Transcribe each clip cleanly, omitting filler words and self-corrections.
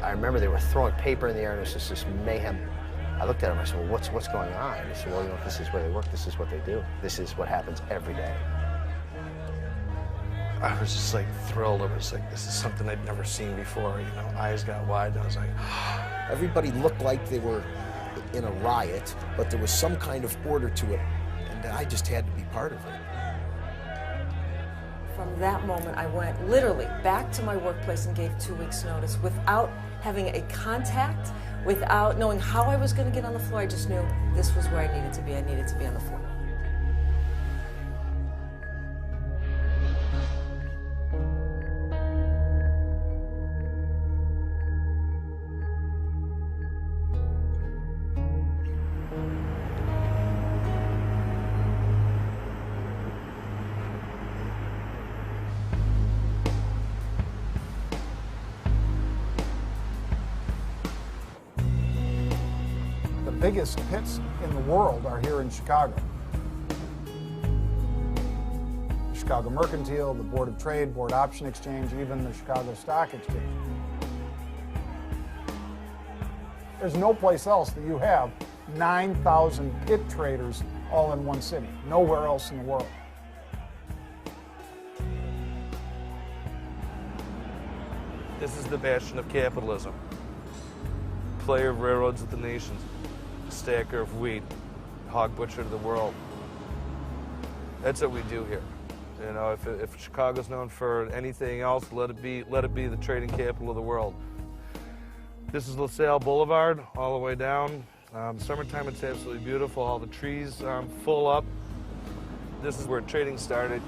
I remember they were throwing paper in the air and it was just this mayhem. I looked at him, I said, well, what's going on? And he said, well, you know, this is where they work, this is what they do. This is what happens every day. I was just like thrilled. I was like, this is something I'd never seen before. You know, eyes got wide and I was like, everybody looked like they were in a riot, but there was some kind of order to it, and I just had to be part of it. From that moment, I went literally back to my workplace and gave 2 weeks' notice without having a contact, without knowing how I was going to get on the floor. I just knew this was where I needed to be. I needed to be on the floor. The biggest pits in the world are here in Chicago. The Chicago Mercantile, the Board of Trade, Board Option Exchange, even the Chicago Stock Exchange. There's no place else that you have 9,000 pit traders all in one city. Nowhere else in the world. this is the bastion of capitalism. Player of railroads of the nations, stacker of wheat, hog butcher of the world. That's what we do here. You know, if Chicago's known for anything else, let it be the trading capital of the world. This is LaSalle Boulevard, all the way down. Summertime, it's absolutely beautiful. All the trees full up. This is where trading started.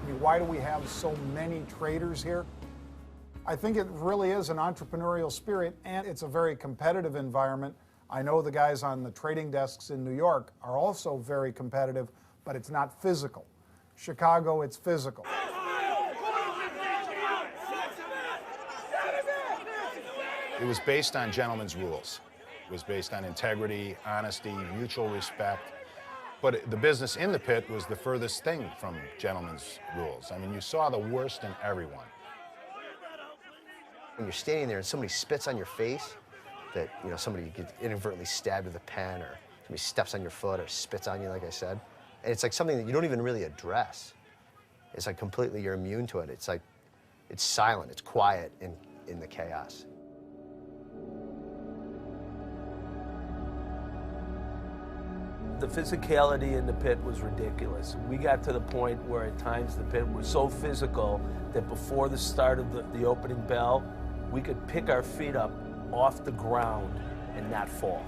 I mean, why do we have so many traders here? I think it really is an entrepreneurial spirit, and it's a very competitive environment. I know the guys on the trading desks in New York are also very competitive, but it's not physical. Chicago, it's physical. It was based on gentlemen's rules. It was based on integrity, honesty, mutual respect. But the business in the pit was the furthest thing from gentlemen's rules. I mean, you saw the worst in everyone. When you're standing there and somebody spits on your face, that, you know, somebody gets inadvertently stabbed with a pen, or somebody steps on your foot or spits on you, like I said, and it's like something that you don't even really address. It's like completely, you're immune to it. It's like, it's silent, it's quiet in the chaos. The physicality in the pit was ridiculous. We got to the point where at times the pit was so physical that before the start of the opening bell, we could pick our feet up off the ground and not fall.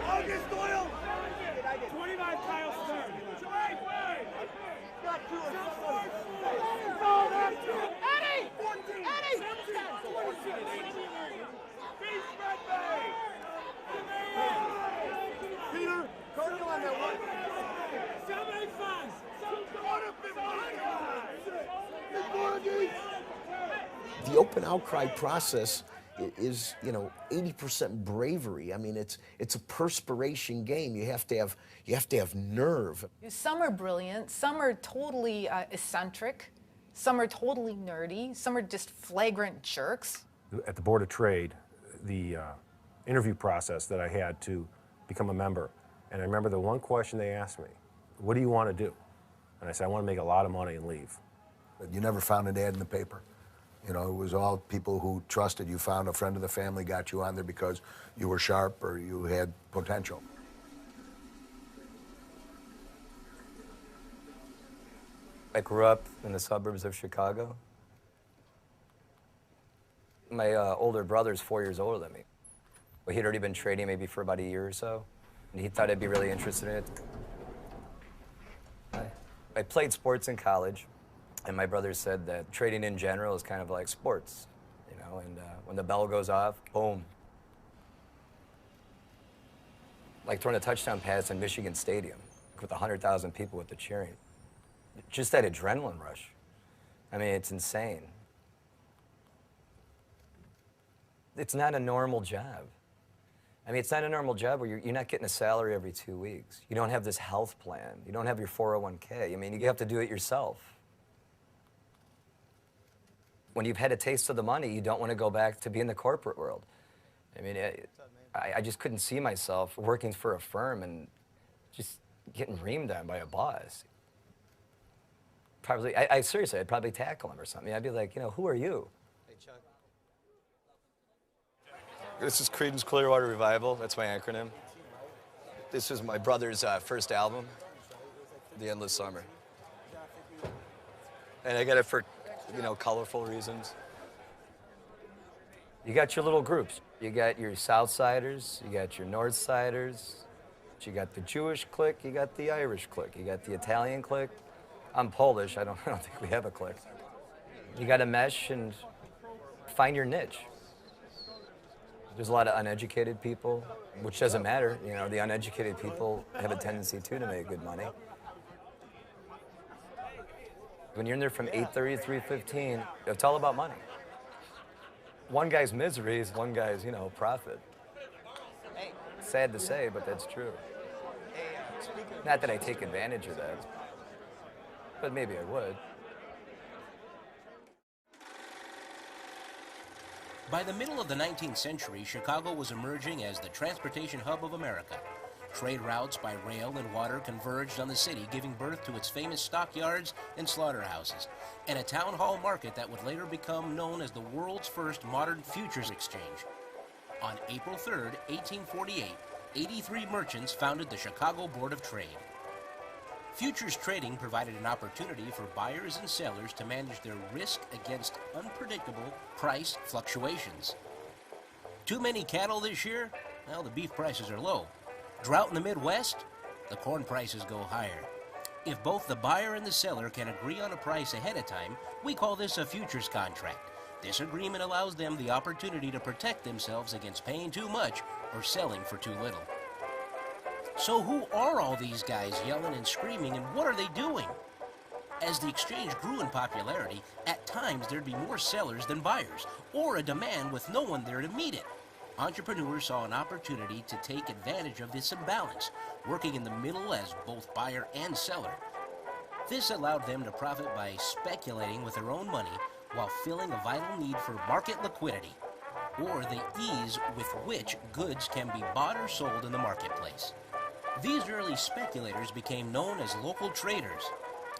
August Doyle! 25 Kyle Stern. Got two. Eddie! 14. Eddie! 17. Beast Red Bay! Peter, Cardinal on that one. 785. The open outcry process is, you know, 80% bravery. I mean, it's a perspiration game. You have to have nerve. Some are brilliant, some are totally eccentric, some are totally nerdy, some are just flagrant jerks. At the Board of Trade, the interview process that I had to become a member, and I remember the one question they asked me, what do you want to do? And I said, I want to make a lot of money and leave. You never found an ad in the paper. You know, it was all people who trusted you. Found a friend of the family, got you on there because you were sharp or you had potential. I grew up in the suburbs of Chicago. My older brother's 4 years older than me. But he'd already been trading maybe for about a year or so, and he thought I'd be really interested in it. I played sports in college, and my brother said that trading in general is kind of like sports, you know, and when the bell goes off, boom. Like throwing a touchdown pass in Michigan Stadium with 100,000 people with the cheering. Just that adrenaline rush. I mean, it's insane. It's not a normal job. I mean, it's not a normal job where you're not getting a salary every 2 weeks. You don't have this health plan. You don't have your 401k. I mean, you have to do it yourself. When you've had a taste of the money, you don't want to go back to be in the corporate world. I mean, I just couldn't see myself working for a firm and just getting reamed on by a boss. Probably, seriously, I'd probably tackle him or something. I'd be like, you know, who are you? This is Creedence Clearwater Revival. That's my acronym. This is my brother's first album, The Endless Summer. And I got it for, you know, colorful reasons. You got your little groups. You got your Southsiders, you got your Northsiders, you got the Jewish clique, you got the Irish clique, you got the Italian clique. I'm Polish, I don't think we have a clique. You got to mesh and find your niche. There's a lot of uneducated people, which doesn't matter. You know, the uneducated people have a tendency too to make good money. When you're in there from 8:30 to 3:15, it's all about money. One guy's misery is one guy's, you know, profit. Sad to say, but that's true. Not that I take advantage of that, but maybe I would. By the middle of the 19th century, Chicago was emerging as the transportation hub of America. Trade routes by rail and water converged on the city, giving birth to its famous stockyards and slaughterhouses, and a town hall market that would later become known as the world's first modern futures exchange. On April 3rd, 1848, 83 merchants founded the Chicago Board of Trade. Futures trading provided an opportunity for buyers and sellers to manage their risk against unpredictable price fluctuations. Too many cattle this year? Well, the beef prices are low. Drought in the Midwest? The corn prices go higher. If both the buyer and the seller can agree on a price ahead of time, we call this a futures contract. This agreement allows them the opportunity to protect themselves against paying too much or selling for too little. So who are all these guys yelling and screaming, and what are they doing? As the exchange grew in popularity, at times there'd be more sellers than buyers, or a demand with no one there to meet it. Entrepreneurs saw an opportunity to take advantage of this imbalance, working in the middle as both buyer and seller. This allowed them to profit by speculating with their own money while filling a vital need for market liquidity, or the ease with which goods can be bought or sold in the marketplace. These early speculators became known as local traders.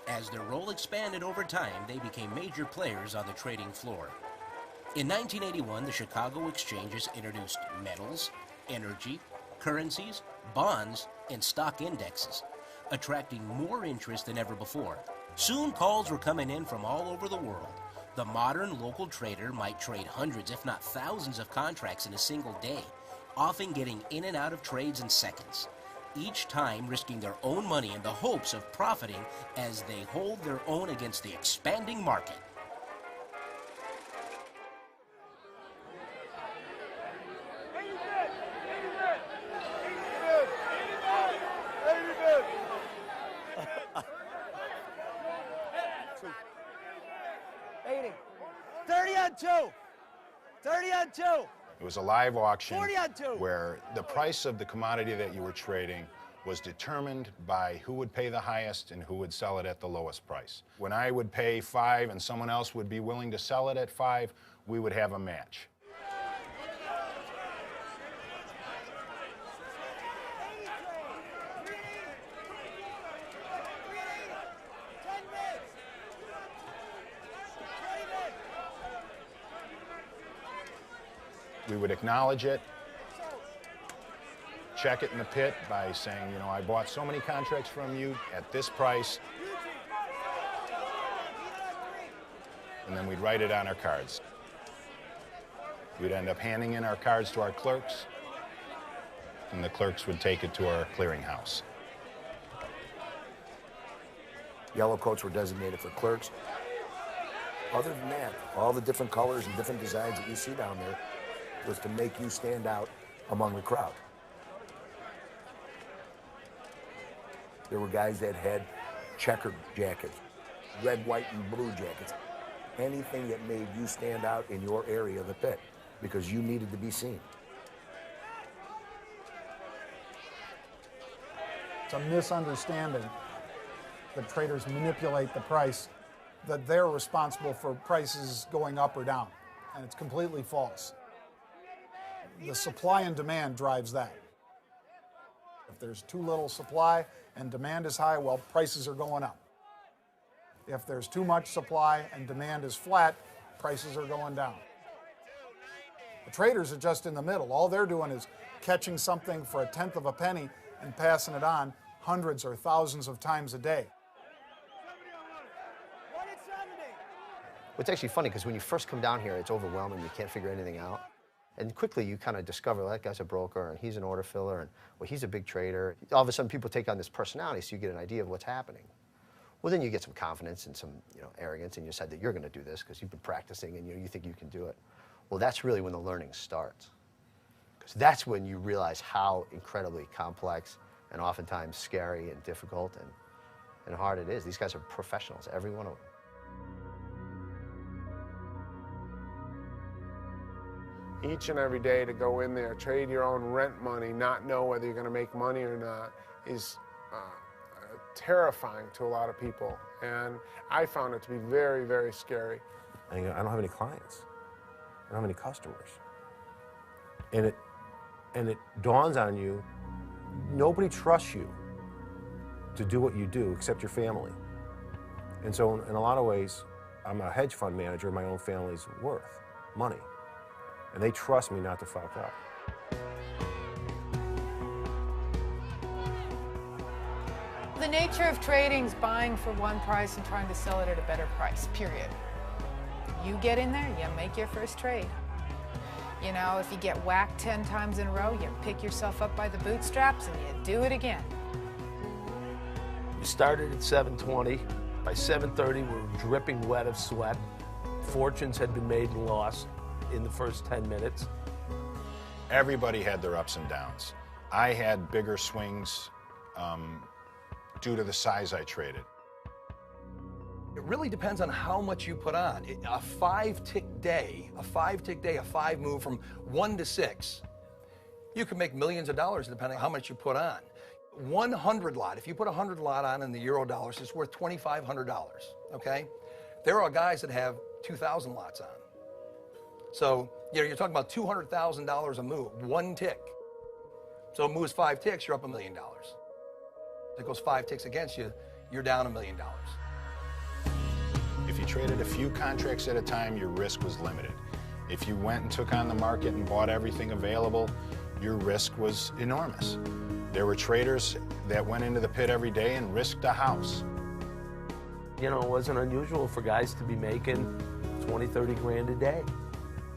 As their role expanded over time, they became major players on the trading floor. In 1981, the Chicago Exchanges introduced metals, energy, currencies, bonds, and stock indexes, attracting more interest than ever before. Soon, calls were coming in from all over the world. The modern local trader might trade hundreds, if not thousands, of contracts in a single day, often getting in and out of trades in seconds, each time risking their own money in the hopes of profiting as they hold their own against the expanding market. It was a live auction 40 on 2. where the price of the commodity that you were trading was determined by who would pay the highest and who would sell it at the lowest price. When I would pay 5 and someone else would be willing to sell it at 5, we would have a match. We would acknowledge it, check it in the pit by saying, you know, I bought so many contracts from you at this price, and then we'd write it on our cards. We'd end up handing in our cards to our clerks, and the clerks would take it to our clearinghouse. Yellow coats were designated for clerks. Other than that, all the different colors and different designs that you see down there was to make you stand out among the crowd. There were guys that had checkered jackets, red, white, and blue jackets. Anything that made you stand out in your area of the pit because you needed to be seen. It's a misunderstanding that traders manipulate the price, that they're responsible for prices going up or down, and it's completely false. The supply and demand drives that. If there's too little supply and demand is high, well, prices are going up. If there's too much supply and demand is flat, prices are going down. The traders are just in the middle. All they're doing is catching something for a tenth of a penny and passing it on hundreds or thousands of times a day. It's actually funny because when you first come down here, it's overwhelming. You can't figure anything out. And quickly you kind of discover, well, that guy's a broker, and he's an order filler, and well, he's a big trader. All of a sudden people take on this personality, so you get an idea of what's happening. Well, then you get some confidence and some arrogance, and you decide that you're going to do this because you've been practicing and you think you can do it. Well, that's really when the learning starts. Because that's when you realize how incredibly complex and oftentimes scary and difficult and hard it is. These guys are professionals, every one of them. Each and every day to go in there, trade your own rent money, not know whether you're going to make money or not, is terrifying to a lot of people. And I found it to be very, very scary. I don't have any clients. I don't have any customers. And it dawns on you, nobody trusts you to do what you do except your family. And so in a lot of ways, I'm a hedge fund manager of my own family's worth, money. And they trust me not to fuck up. The nature of trading is buying for one price and trying to sell it at a better price, period. You get in there, you make your first trade. You know, if you get whacked 10 times in a row, you pick yourself up by the bootstraps and you do it again. We started at 7:20. By 7:30, we were dripping wet of sweat. Fortunes had been made and lost in the first 10 minutes. Everybody had their ups and downs. I had bigger swings due to the size I traded. It really depends on how much you put on. A five-tick day, a five move from 1 to 6, you can make millions of dollars depending on how much you put on. 100 lot, if you put 100 lot on in the euro dollars, it's worth $2,500, okay? There are guys that have 2,000 lots on. So, you're talking about $200,000 a move, one tick. So it moves 5 ticks, you're up $1 million. If it goes 5 ticks against you, you're down $1 million. If you traded a few contracts at a time, your risk was limited. If you went and took on the market and bought everything available, your risk was enormous. There were traders that went into the pit every day and risked a house. You know, it wasn't unusual for guys to be making 20, 30 grand a day.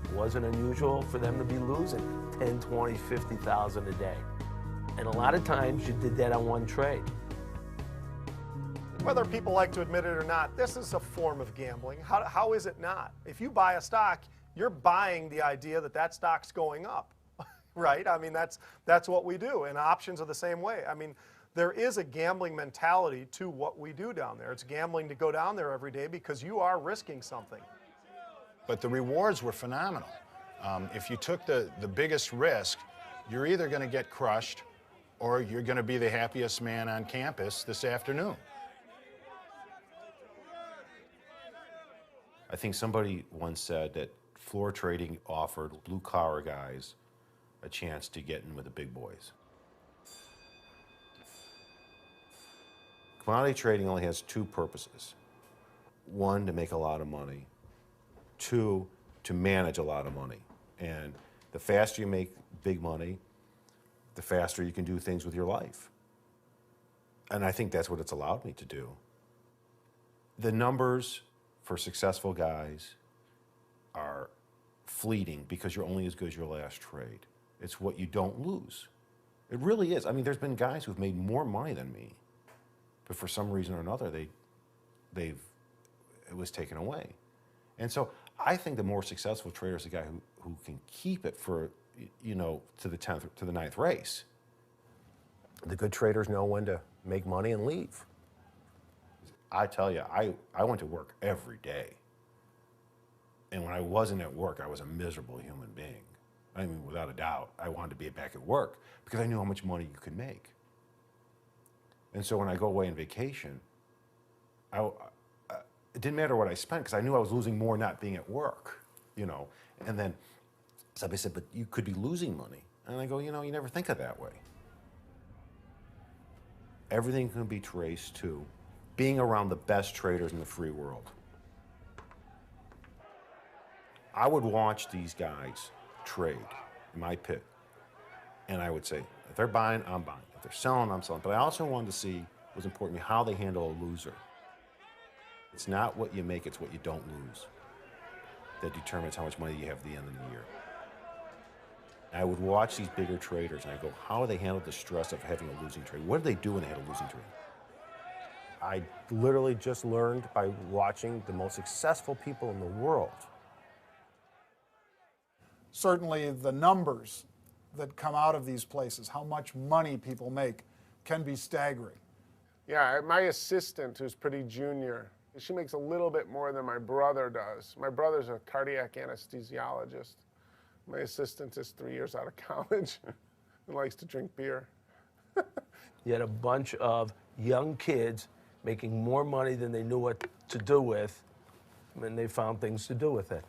It wasn't unusual for them to be losing 10, 20, 50,000 a day. And a lot of times you did that on one trade. Whether people like to admit it or not, this is a form of gambling. How is it not? If you buy a stock, you're buying the idea that that stock's going up, right? I mean, that's what we do, and options are the same way. I mean, there is a gambling mentality to what we do down there. It's gambling to go down there every day because you are risking something. But the rewards were phenomenal. If you took the biggest risk, you're either going to get crushed or you're going to be the happiest man on campus this afternoon. I think somebody once said that floor trading offered blue-collar guys a chance to get in with the big boys. Commodity trading only has 2 purposes. 1, to make a lot of money. 2, to manage a lot of money. And the faster you make big money, the faster you can do things with your life. And I think that's what it's allowed me to do. The numbers for successful guys are fleeting because you're only as good as your last trade. It's what you don't lose. It really is. I mean, there's been guys who've made more money than me, but for some reason or another, it was taken away. And so I think the more successful trader is the guy who can keep it for, you know, to the 10th, to the 9th race. The good traders know when to make money and leave. I tell you, I went to work every day. And when I wasn't at work, I was a miserable human being. I mean, without a doubt, I wanted to be back at work because I knew how much money you could make. And so when I go away on vacation, it didn't matter what I spent because I knew I was losing more not being at work, you know. And then somebody said, but you could be losing money. And I go, you know, you never think of it that way. Everything can be traced to being around the best traders in the free world. I would watch these guys trade in my pit, and I would say, if they're buying, I'm buying. If they're selling, I'm selling. But I also wanted to see, what was important to me, how they handle a loser. It's not what you make, it's what you don't lose that determines how much money you have at the end of the year. I would watch these bigger traders and I go, how do they handle the stress of having a losing trade? What do they do when they had a losing trade? I literally just learned by watching the most successful people in the world. Certainly the numbers that come out of these places, how much money people make, can be staggering. Yeah, my assistant, who's pretty junior, she makes a little bit more than my brother does. My brother's a cardiac anesthesiologist. My assistant is 3 years out of college and likes to drink beer. You had a bunch of young kids making more money than they knew what to do with, and they found things to do with it.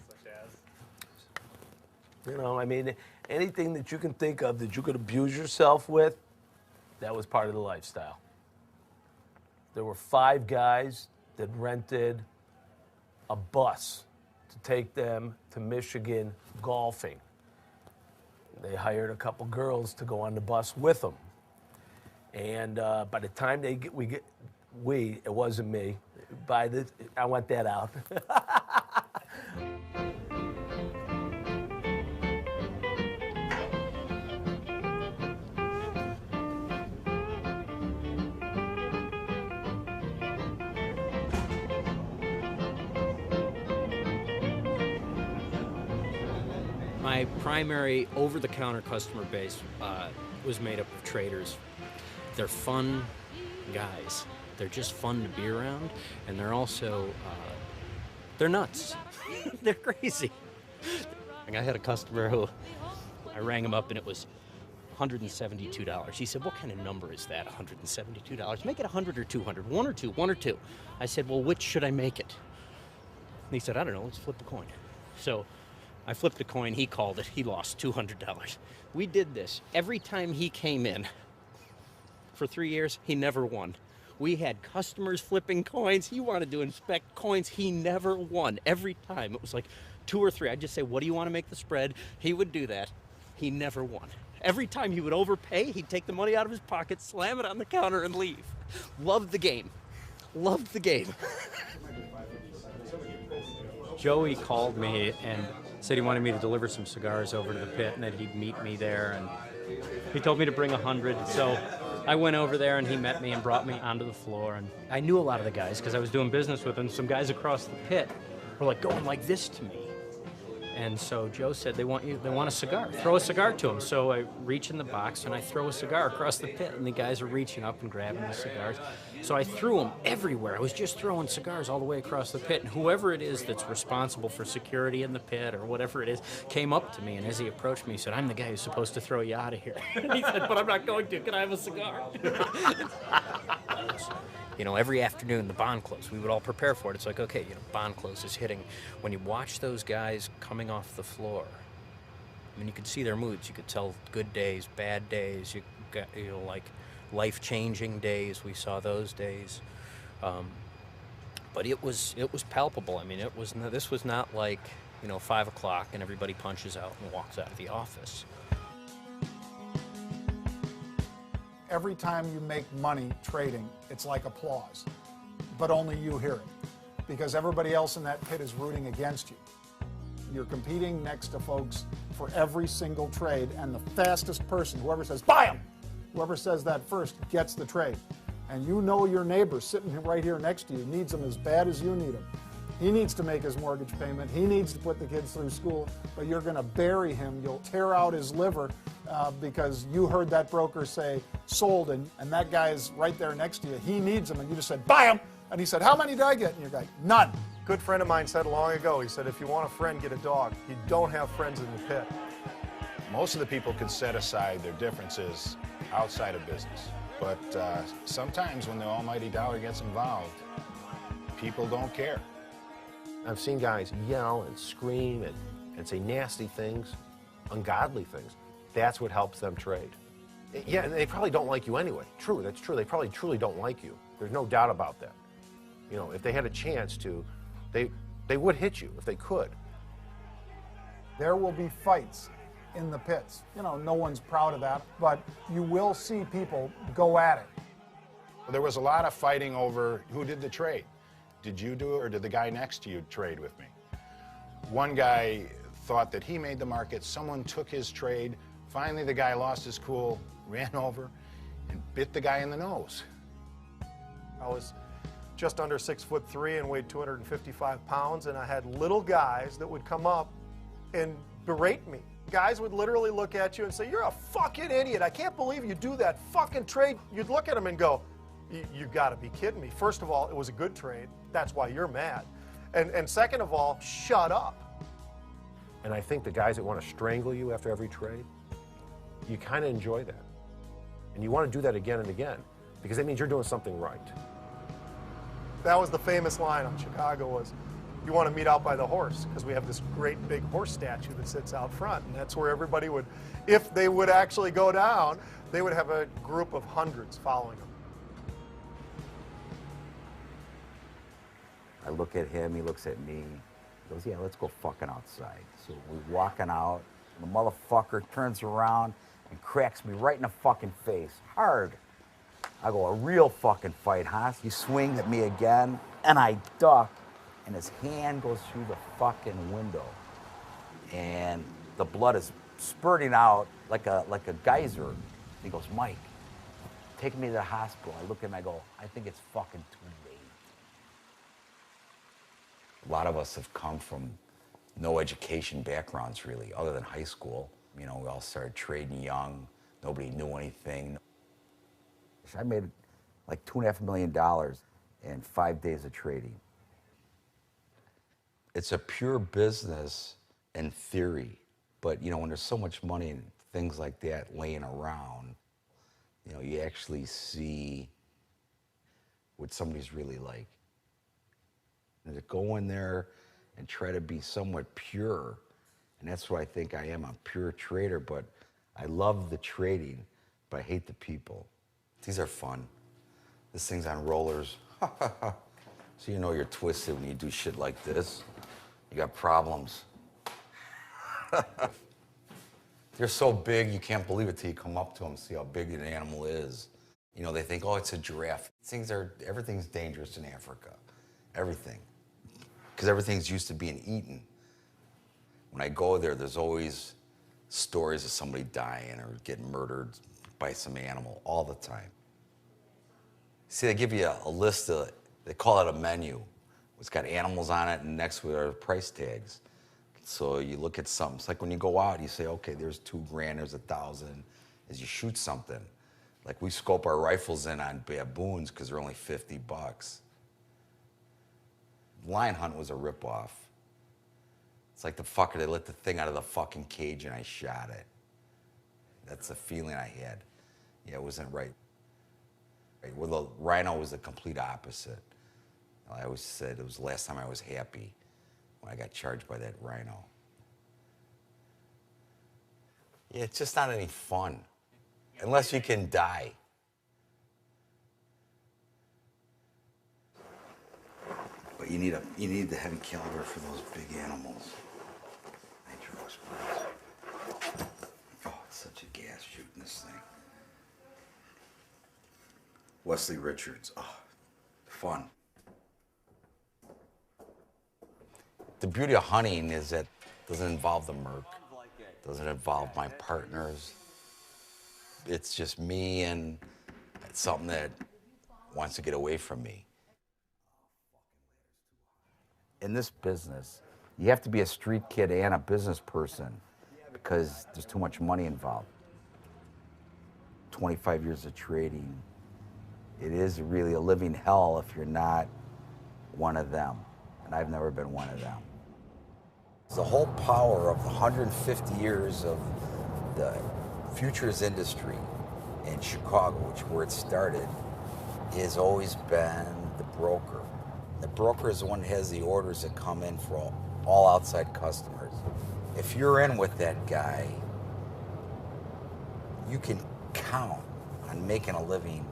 Such as? You know, I mean, anything that you can think of that you could abuse yourself with, that was part of the lifestyle. There were 5 guys that rented a bus to take them to Michigan golfing. They hired a couple girls to go on the bus with them. And by the time it wasn't me. I want that out. My primary over-the-counter customer base was made up of traders. They're fun guys. They're just fun to be around, and they're also, they're nuts. They're crazy. I had a customer who, I rang him up and it was $172. He said, what kind of number is that, $172? Make it 100 or 200, one or two. I said, well, which should I make it? And he said, I don't know, let's flip the coin. So I flipped the coin, he called it, he lost $200. We did this. Every time he came in, for 3 years, he never won. We had customers flipping coins. He wanted to inspect coins. He never won. Every time. It was like 2 or 3. I'd just say, what do you want to make the spread? He would do that. He never won. Every time he would overpay, he'd take the money out of his pocket, slam it on the counter, and leave. Loved the game. Loved the game. Joey called me and said he wanted me to deliver some cigars over to the pit and that he'd meet me there. And he told me to bring 100. So I went over there and he met me and brought me onto the floor. And I knew a lot of the guys because I was doing business with them. Some guys across the pit were like going like this to me. And so Joe said, they want a cigar. Throw a cigar to them. So I reach in the box and I throw a cigar across the pit, and the guys are reaching up and grabbing the cigars. So I threw them everywhere. I was just throwing cigars all the way across the pit, and whoever it is that's responsible for security in the pit or whatever it is came up to me, and as he approached me, he said, I'm the guy who's supposed to throw you out of here. And he said, but I'm not going to. Can I have a cigar? You know, every afternoon, the bond close, we would all prepare for it. It's like, okay, you know, bond close is hitting. When you watch those guys coming off the floor, I mean, you could see their moods. You could tell good days, bad days, you got, you know, like life-changing days. We saw those days. But it was palpable. I mean, this was not like, you know, 5 o'clock and everybody punches out and walks out of the office. Every time you make money trading, it's like applause, but only you hear it. because everybody else in that pit is rooting against you. You're competing next to folks for every single trade, and the fastest person, whoever says, buy them, whoever says that first gets the trade. And you know your neighbor sitting right here next to you needs them as bad as you need them. He needs to make his mortgage payment. He needs to put the kids through school, but you're going to bury him. You'll tear out his liver because you heard that broker say sold, and that guy is right there next to you. He needs them, and you just said, buy them. And he said, how many did I get? And you're like, none. Good friend of mine said long ago, he said, if you want a friend, get a dog. You don't have friends in the pit. Most of the people could set aside their differences outside of business. But sometimes when the almighty dollar gets involved, people don't care. I've seen guys yell and scream and say nasty things, ungodly things. That's what helps them trade. Yeah, and they probably don't like you anyway. True, that's true. They probably truly don't like you. There's no doubt about that. You know, if they had a chance to, they would hit you if they could. There will be fights in the pits. You know, no one's proud of that, but you will see people go at it. There was a lot of fighting over who did the trade. Did you do it, or did the guy next to you trade with me? One guy thought that he made the market. Someone took his trade. Finally, the guy lost his cool, ran over, and bit the guy in the nose. I was just under 6'3" and weighed 255 pounds, and I had little guys that would come up and berate me. Guys would literally look at you and say, you're a fucking idiot. I can't believe you do that fucking trade. You'd look at them and go, you gotta be kidding me. First of all, it was a good trade. That's why you're mad. And second of all, shut up. And I think the guys that want to strangle you after every trade, you kind of enjoy that. And you want to do that again and again, because that means you're doing something right. That was the famous line on Chicago was, you want to meet out by the horse, because we have this great big horse statue that sits out front, and that's where everybody would, if they would actually go down, they would have a group of hundreds following them. I look at him, he looks at me, he goes, yeah, let's go fucking outside. So we're walking out, and the motherfucker turns around and cracks me right in the fucking face, hard. I go, a real fucking fight, huh? He swings at me again, and I duck, and his hand goes through the fucking window. And the blood is spurting out like a geyser. He goes, Mike, take me to the hospital. I look at him, I go, I think it's fucking too late. A lot of us have come from no education backgrounds, really, other than high school. You know, we all started trading young. Nobody knew anything. I made like $2.5 million in 5 days of trading. It's a pure business in theory, but you know, when there's so much money and things like that laying around, you know, you actually see what somebody's really like. And to go in there and try to be somewhat pure, and that's what I think I am. I'm a pure trader, but I love the trading, but I hate the people. These are fun. This thing's on rollers. So you know you're twisted when you do shit like this. You got problems. They're so big, you can't believe it till you come up to them and see how big an animal is. You know, they think, oh, it's a giraffe. Everything's dangerous in Africa. Everything. Because everything's used to being eaten. When I go there, there's always stories of somebody dying or getting murdered by some animal all the time. See, they give you a list of, they call it a menu. It's got animals on it, and next to it are price tags. So you look at something. It's like when you go out, you say, okay, there's $2,000, there's 1,000. As you shoot something, like we scope our rifles in on baboons because they're only $50. Lion hunt was a ripoff. It's like the fucker, they let the thing out of the fucking cage and I shot it. That's the feeling I had. Yeah, it wasn't right. Well, the rhino was the complete opposite. I always said it was the last time I was happy when I got charged by that rhino. Yeah, it's just not any fun, unless you can die. But you need the heavy caliber for those big animals. Nitro explodes. Oh, it's such a gas shooting this thing. Wesley Richards. Oh, fun. The beauty of hunting is that it doesn't involve the merc, doesn't involve my partners. It's just me and something that wants to get away from me. In this business, you have to be a street kid and a business person because there's too much money involved. 25 years of trading, it is really a living hell if you're not one of them. And I've never been one of them. The whole power of the 150 years of the futures industry in Chicago, which is where it started, has always been the broker. The broker is the one that has the orders that come in for all outside customers. If you're in with that guy, you can count on making a living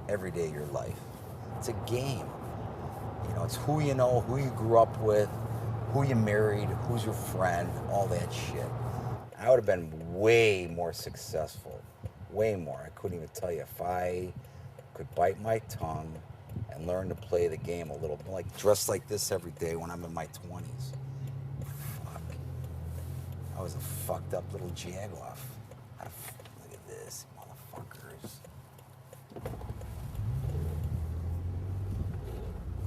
every day of your life. It's a game. You know, it's who you know, who you grew up with, who you married, who's your friend, all that shit. I would have been way more successful, way more. I couldn't even tell you if I could bite my tongue and learn to play the game a little bit, like dress like this every day when I'm in my 20s. Fuck. I was a fucked up little jagoff. Look at this, motherfuckers.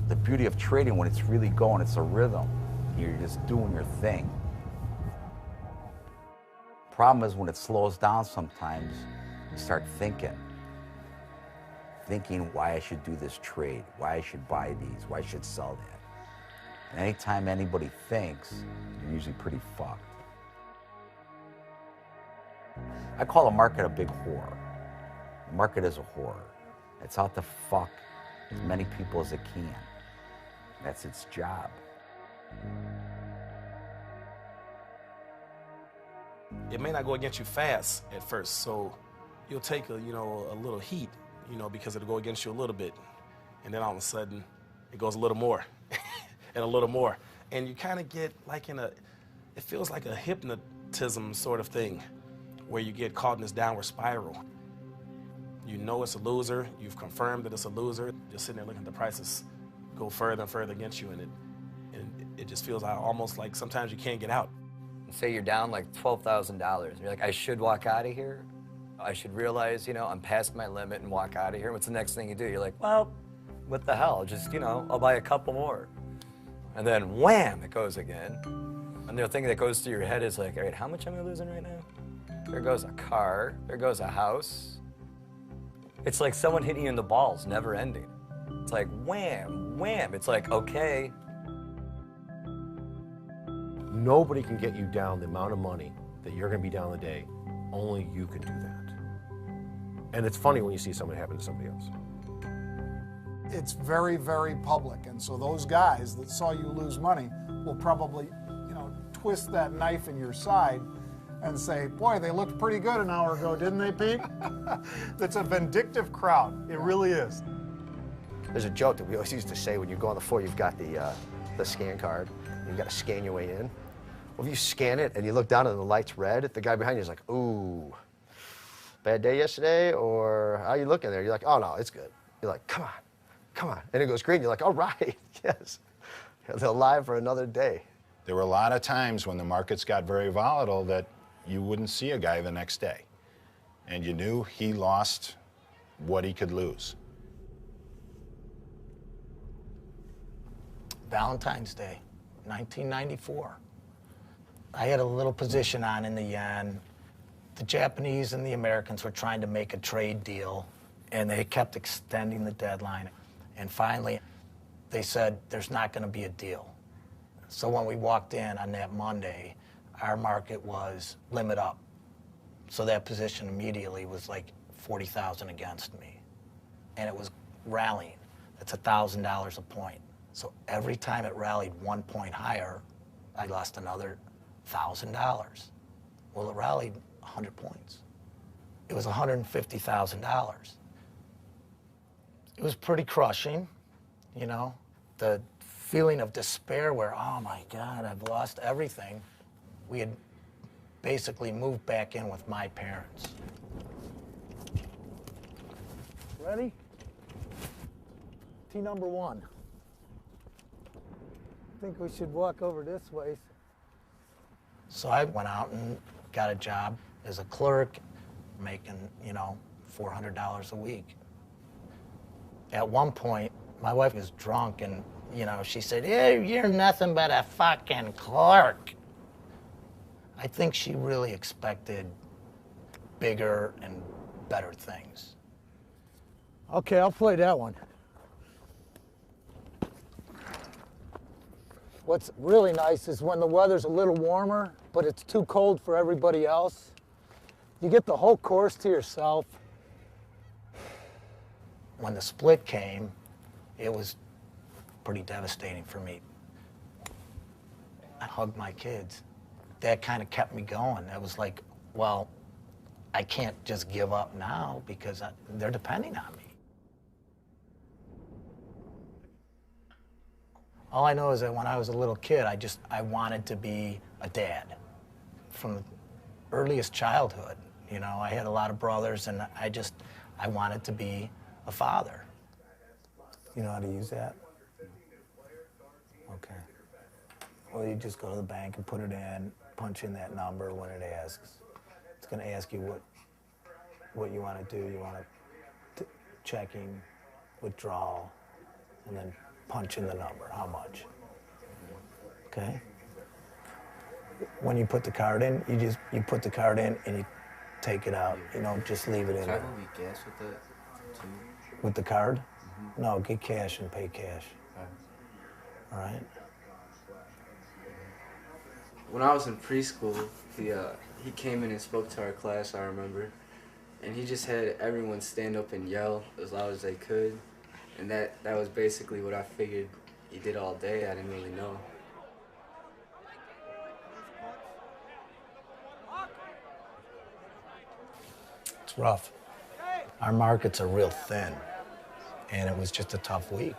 The beauty of trading when it's really going, it's a rhythm. You're just doing your thing. Problem is when it slows down sometimes, you start thinking why I should do this trade, why I should buy these, why I should sell that. And anytime anybody thinks, you're usually pretty fucked. I call the market a big whore. The market is a whore. It's out to fuck as many people as it can. That's its job. It may not go against you fast at first, so you'll take a little heat, because it'll go against you a little bit, and then all of a sudden it goes a little more and a little more, and you kind of get like it feels like a hypnotism sort of thing, where you get caught in this downward spiral. You know it's a loser, you've confirmed that it's a loser, just sitting there looking at the prices go further and further against you, and it just feels almost like sometimes you can't get out. Say you're down like $12,000. You're like, I should walk out of here. I should realize, I'm past my limit and walk out of here. What's the next thing you do? You're like, well, what the hell? Just, I'll buy a couple more. And then wham, it goes again. And the thing that goes through your head is like, all right, how much am I losing right now? There goes a car. There goes a house. It's like someone hitting you in the balls, never ending. It's like wham, wham. It's like, okay. Nobody can get you down the amount of money that you're going to be down the day. Only you can do that. And it's funny when you see something happen to somebody else. It's very, very public, and so those guys that saw you lose money will probably, twist that knife in your side and say, boy, they looked pretty good an hour ago, didn't they, Pete? That's a vindictive crowd. It really is. There's a joke that we always used to say when you go on the floor, you've got the scan card, you've got to scan your way in. Well, if you scan it and you look down and the light's red, the guy behind you is like, ooh, bad day yesterday, or how you looking there? You're like, oh no, it's good. You're like, come on. And it goes green, you're like, all right, yes. They're alive for another day. There were a lot of times when the markets got very volatile that you wouldn't see a guy the next day. And you knew he lost what he could lose. Valentine's Day, 1994. I had a little position on in the yen. The Japanese and the Americans were trying to make a trade deal, and they kept extending the deadline. And finally, they said, there's not going to be a deal. So when we walked in on that Monday, our market was limit up. So that position immediately was like 40,000 against me. And it was rallying. It's $1,000 a point. So every time it rallied 1 point higher, I lost another $1,000. Well, it rallied 100 points. It was $150,000. It was pretty crushing, the feeling of despair where, oh my God, I've lost everything. We had basically moved back in with my parents. Ready? Tee number 1. I think we should walk over this way. So I went out and got a job as a clerk, making, you know, $400 a week. At one point, my wife was drunk and, you know, she said, "Yeah, you're nothing but a fucking clerk." I think she really expected bigger and better things. Okay, I'll play that one. What's really nice is when the weather's a little warmer, but it's too cold for everybody else. You get the whole course to yourself. When the split came, it was pretty devastating for me. I hugged my kids. That kind of kept me going. It was like, well, I can't just give up now because they're depending on me. All I know is that when I was a little kid, I wanted to be a dad. From the earliest childhood, you know, I had a lot of brothers and I wanted to be a father. You know how to use that? Okay. Well, you just go to the bank and put it in, punch in that number when it asks. It's going to ask you what you want to do. You want to checking, withdrawal, and then punch in the number, how much. Okay? When you put the card in, you put the card in and you take it out. You don't just leave it in there. Can I go get gas with that too? With the card? No, get cash and pay cash. All right? When I was in preschool, he came in and spoke to our class, I remember. And he just had everyone stand up and yell as loud as they could. And that was basically what I figured he did all day. I didn't really know. It's rough. Our markets are real thin, and it was just a tough week.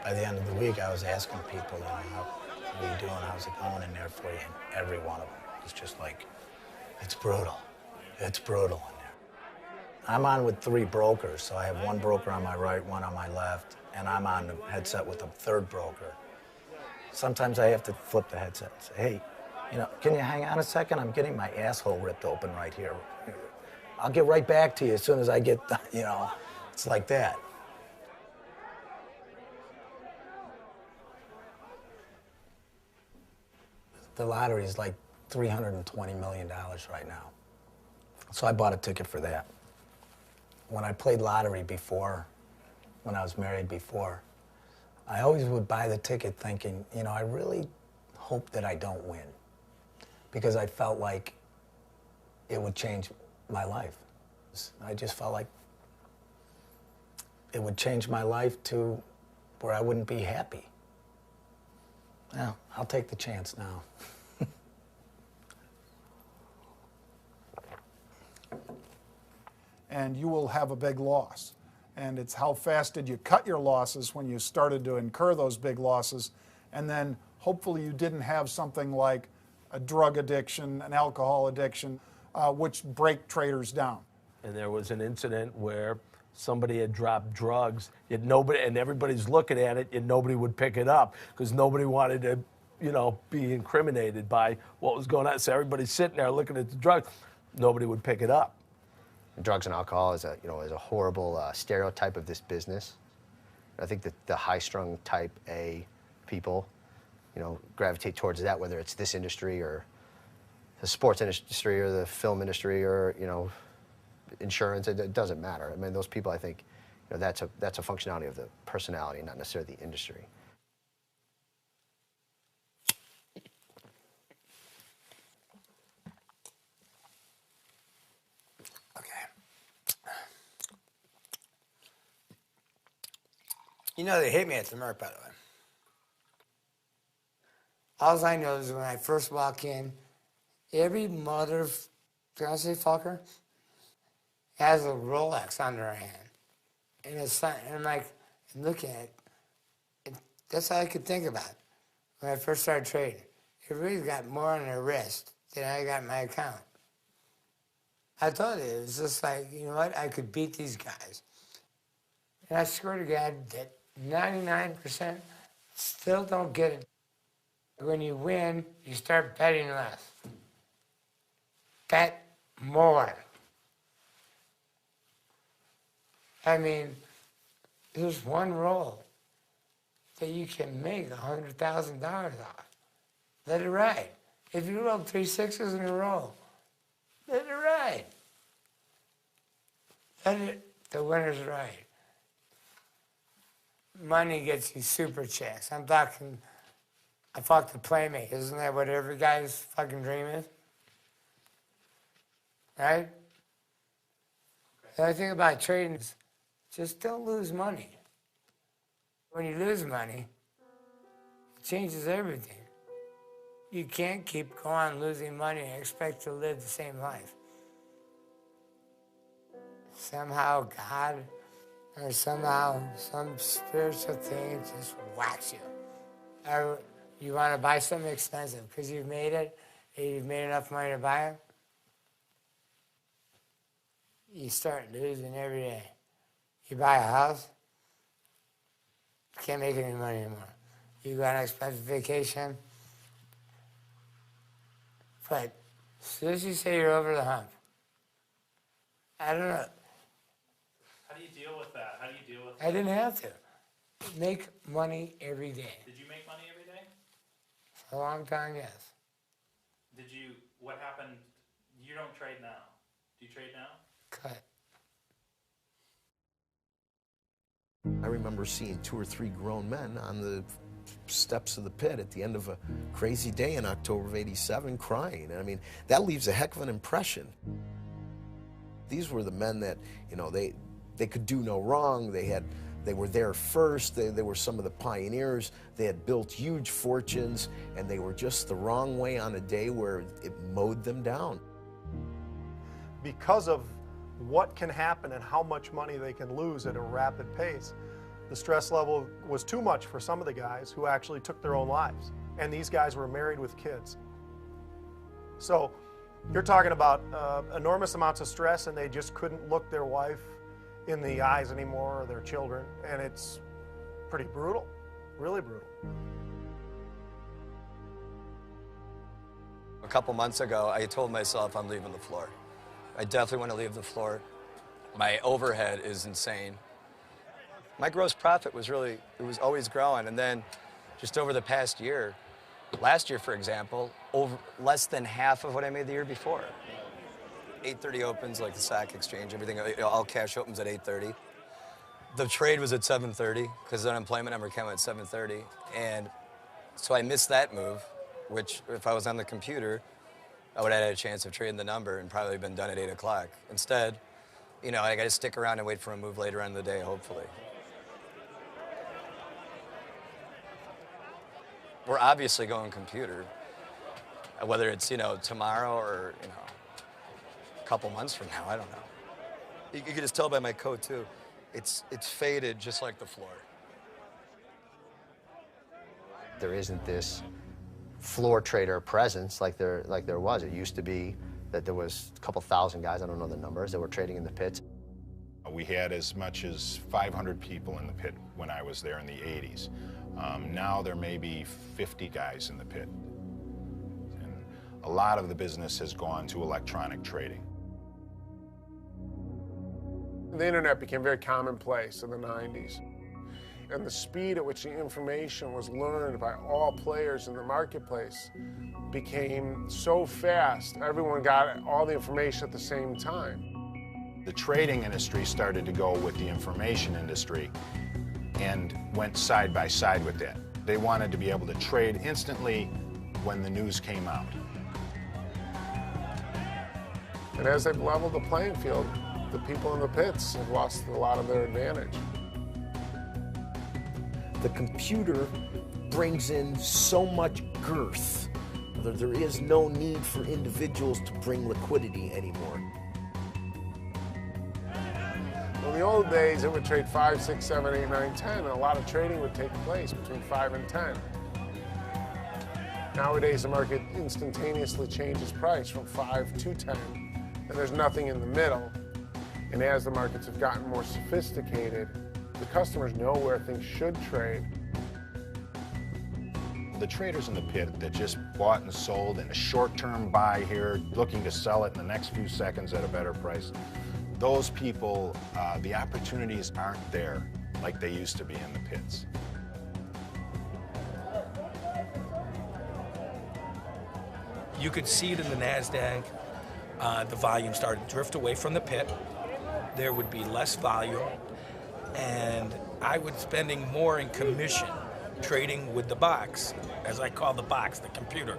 By the end of the week, I was asking people, you know, how are you doing? How's it going in there for you? And every one of them was just like, it's brutal. It's brutal in there. I'm on with 3 brokers, so I have 1 broker on my right, 1 on my left, and I'm on the headset with a 3rd broker. Sometimes I have to flip the headset and say, hey, you know, can you hang on a second? I'm getting my asshole ripped open right here. I'll get right back to you as soon as I get, you know, it's like that. The lottery is like $320 million right now. So I bought a ticket for that. When I played lottery before, when I was married before, I always would buy the ticket thinking, you know, I really hope that I don't win, because I felt like it would change my life. I just felt like it would change my life to where I wouldn't be happy. Well, I'll take the chance now. And you will have a big loss. And it's how fast did you cut your losses when you started to incur those big losses, and then hopefully you didn't have something like a drug addiction, an alcohol addiction, which break traders down. And there was an incident where somebody had dropped drugs, yet nobody, and everybody's looking at it, and nobody would pick it up because nobody wanted to, you know, be incriminated by what was going on. So everybody's sitting there looking at the drugs, nobody would pick it up. Drugs and alcohol is a horrible stereotype of this business. I think that the high-strung type A people, you know, gravitate towards that, whether it's this industry or the sports industry or the film industry or, you know, insurance. It doesn't matter. I mean, those people, I think, you know, that's a functionality of the personality, not necessarily the industry. You know, they hit me at the Merc, by the way. All I know is when I first walk in, every can I say fucker, has a Rolex on their hand. And it's and I'm like, I'm looking at it. And that's all I could think about when I first started trading. It really got more on their wrist than I got in my account. I thought it was just like, you know what, I could beat these guys. And I swear to God that 99% still don't get it. When you win, you start betting less. Bet more. I mean, there's one roll that you can make $100,000 off. Let it ride. If you roll 3 6s in a row, let it ride. Let it, the winner's ride. Money gets you super checks. I'm talking, I fucked the Playmate. Isn't that what every guy's fucking dream is? Right? The only thing about trading is just don't lose money. When you lose money, it changes everything. You can't keep going losing money and expect to live the same life. Somehow God or somehow some spiritual thing just whacks you. Or you want to buy something expensive because you've made it, and you've made enough money to buy it. You start losing every day. You buy a house, can't make any money anymore. You go on an expensive vacation, but as soon as you say you're over the hump, I don't know. How do you deal with that? How do you deal with I didn't have to. Make money every day. Did you make money every day? For a long time, yes. Did you, what happened? You don't trade now. Do you trade now? Cut. I remember seeing 2 or 3 grown men on the steps of the pit at the end of a crazy day in October of '87 crying. And I mean, that leaves a heck of an impression. These were the men that, you know, they could do no wrong. They were there first. They were some of the pioneers. They had built huge fortunes, and they were just the wrong way on a day where it mowed them down. Because of what can happen and how much money they can lose at a rapid pace, the stress level was too much for some of the guys who actually took their own lives. And these guys were married with kids. So you're talking about enormous amounts of stress, and they just couldn't look their wife in the eyes anymore, or their children, and it's pretty brutal, really brutal. A couple months ago, I told myself I'm leaving the floor. I definitely want to leave the floor. My overhead is insane. My gross profit was always growing, and then just over the past year, last year, for example, less than half of what I made the year before. 8:30 opens, like the stock exchange, everything, all cash opens at 8:30. The trade was at 7:30 because the unemployment number came out at 7:30, and so I missed that move, which if I was on the computer, I would have had a chance of trading the number and probably been done at 8 o'clock. Instead, you know, I got to stick around and wait for a move later on in the day, hopefully. We're obviously going computer, whether it's, you know, tomorrow or, you know, a couple months from now, I don't know. You can just tell by my coat, too. It's faded just like the floor. There isn't this floor trader presence like there was. It used to be that there was a couple thousand guys, I don't know the numbers, that were trading in the pits. We had as much as 500 people in the pit when I was there in the 80s. Now there may be 50 guys in the pit. And a lot of the business has gone to electronic trading. The internet became very commonplace in the 90s. And the speed at which the information was learned by all players in the marketplace became so fast, everyone got all the information at the same time. The trading industry started to go with the information industry and went side by side with that. They wanted to be able to trade instantly when the news came out. And as they've leveled the playing field, the people in the pits have lost a lot of their advantage. The computer brings in so much girth that there is no need for individuals to bring liquidity anymore. Well, in the old days, it would trade 5, 6, 7, 8, 9, 10, and a lot of trading would take place between 5 and 10. Nowadays, the market instantaneously changes price from 5 to 10, and there's nothing in the middle. And as the markets have gotten more sophisticated, the customers know where things should trade. The traders in the pit that just bought and sold in a short-term buy here, looking to sell it in the next few seconds at a better price, those people, the opportunities aren't there like they used to be in the pits. You could see it in the NASDAQ. The volume started to drift away from the pit. There would be less volume, and I was spending more in commission trading with the box, as I call the box, the computer.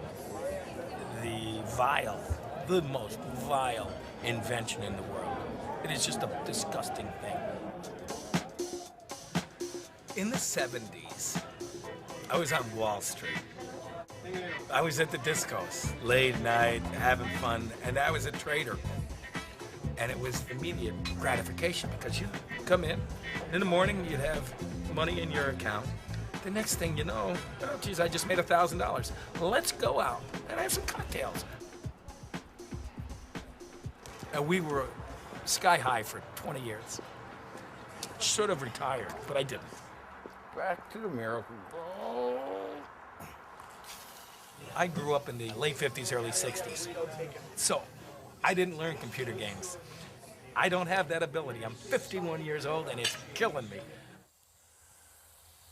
The most vile invention in the world. It is just a disgusting thing. In the 70s, I was on Wall Street. I was at the discos, late night, having fun, and I was a trader. And it was immediate gratification because you'd come in the morning, you'd have money in your account. The next thing you know, oh geez, I just made $1,000. Let's go out and have some cocktails. And we were sky high for 20 years. Should have retired, but I didn't. Back to the miracle. I grew up in the late 50s, early 60s. So I didn't learn computer games. I don't have that ability. I'm 51 years old and it's killing me.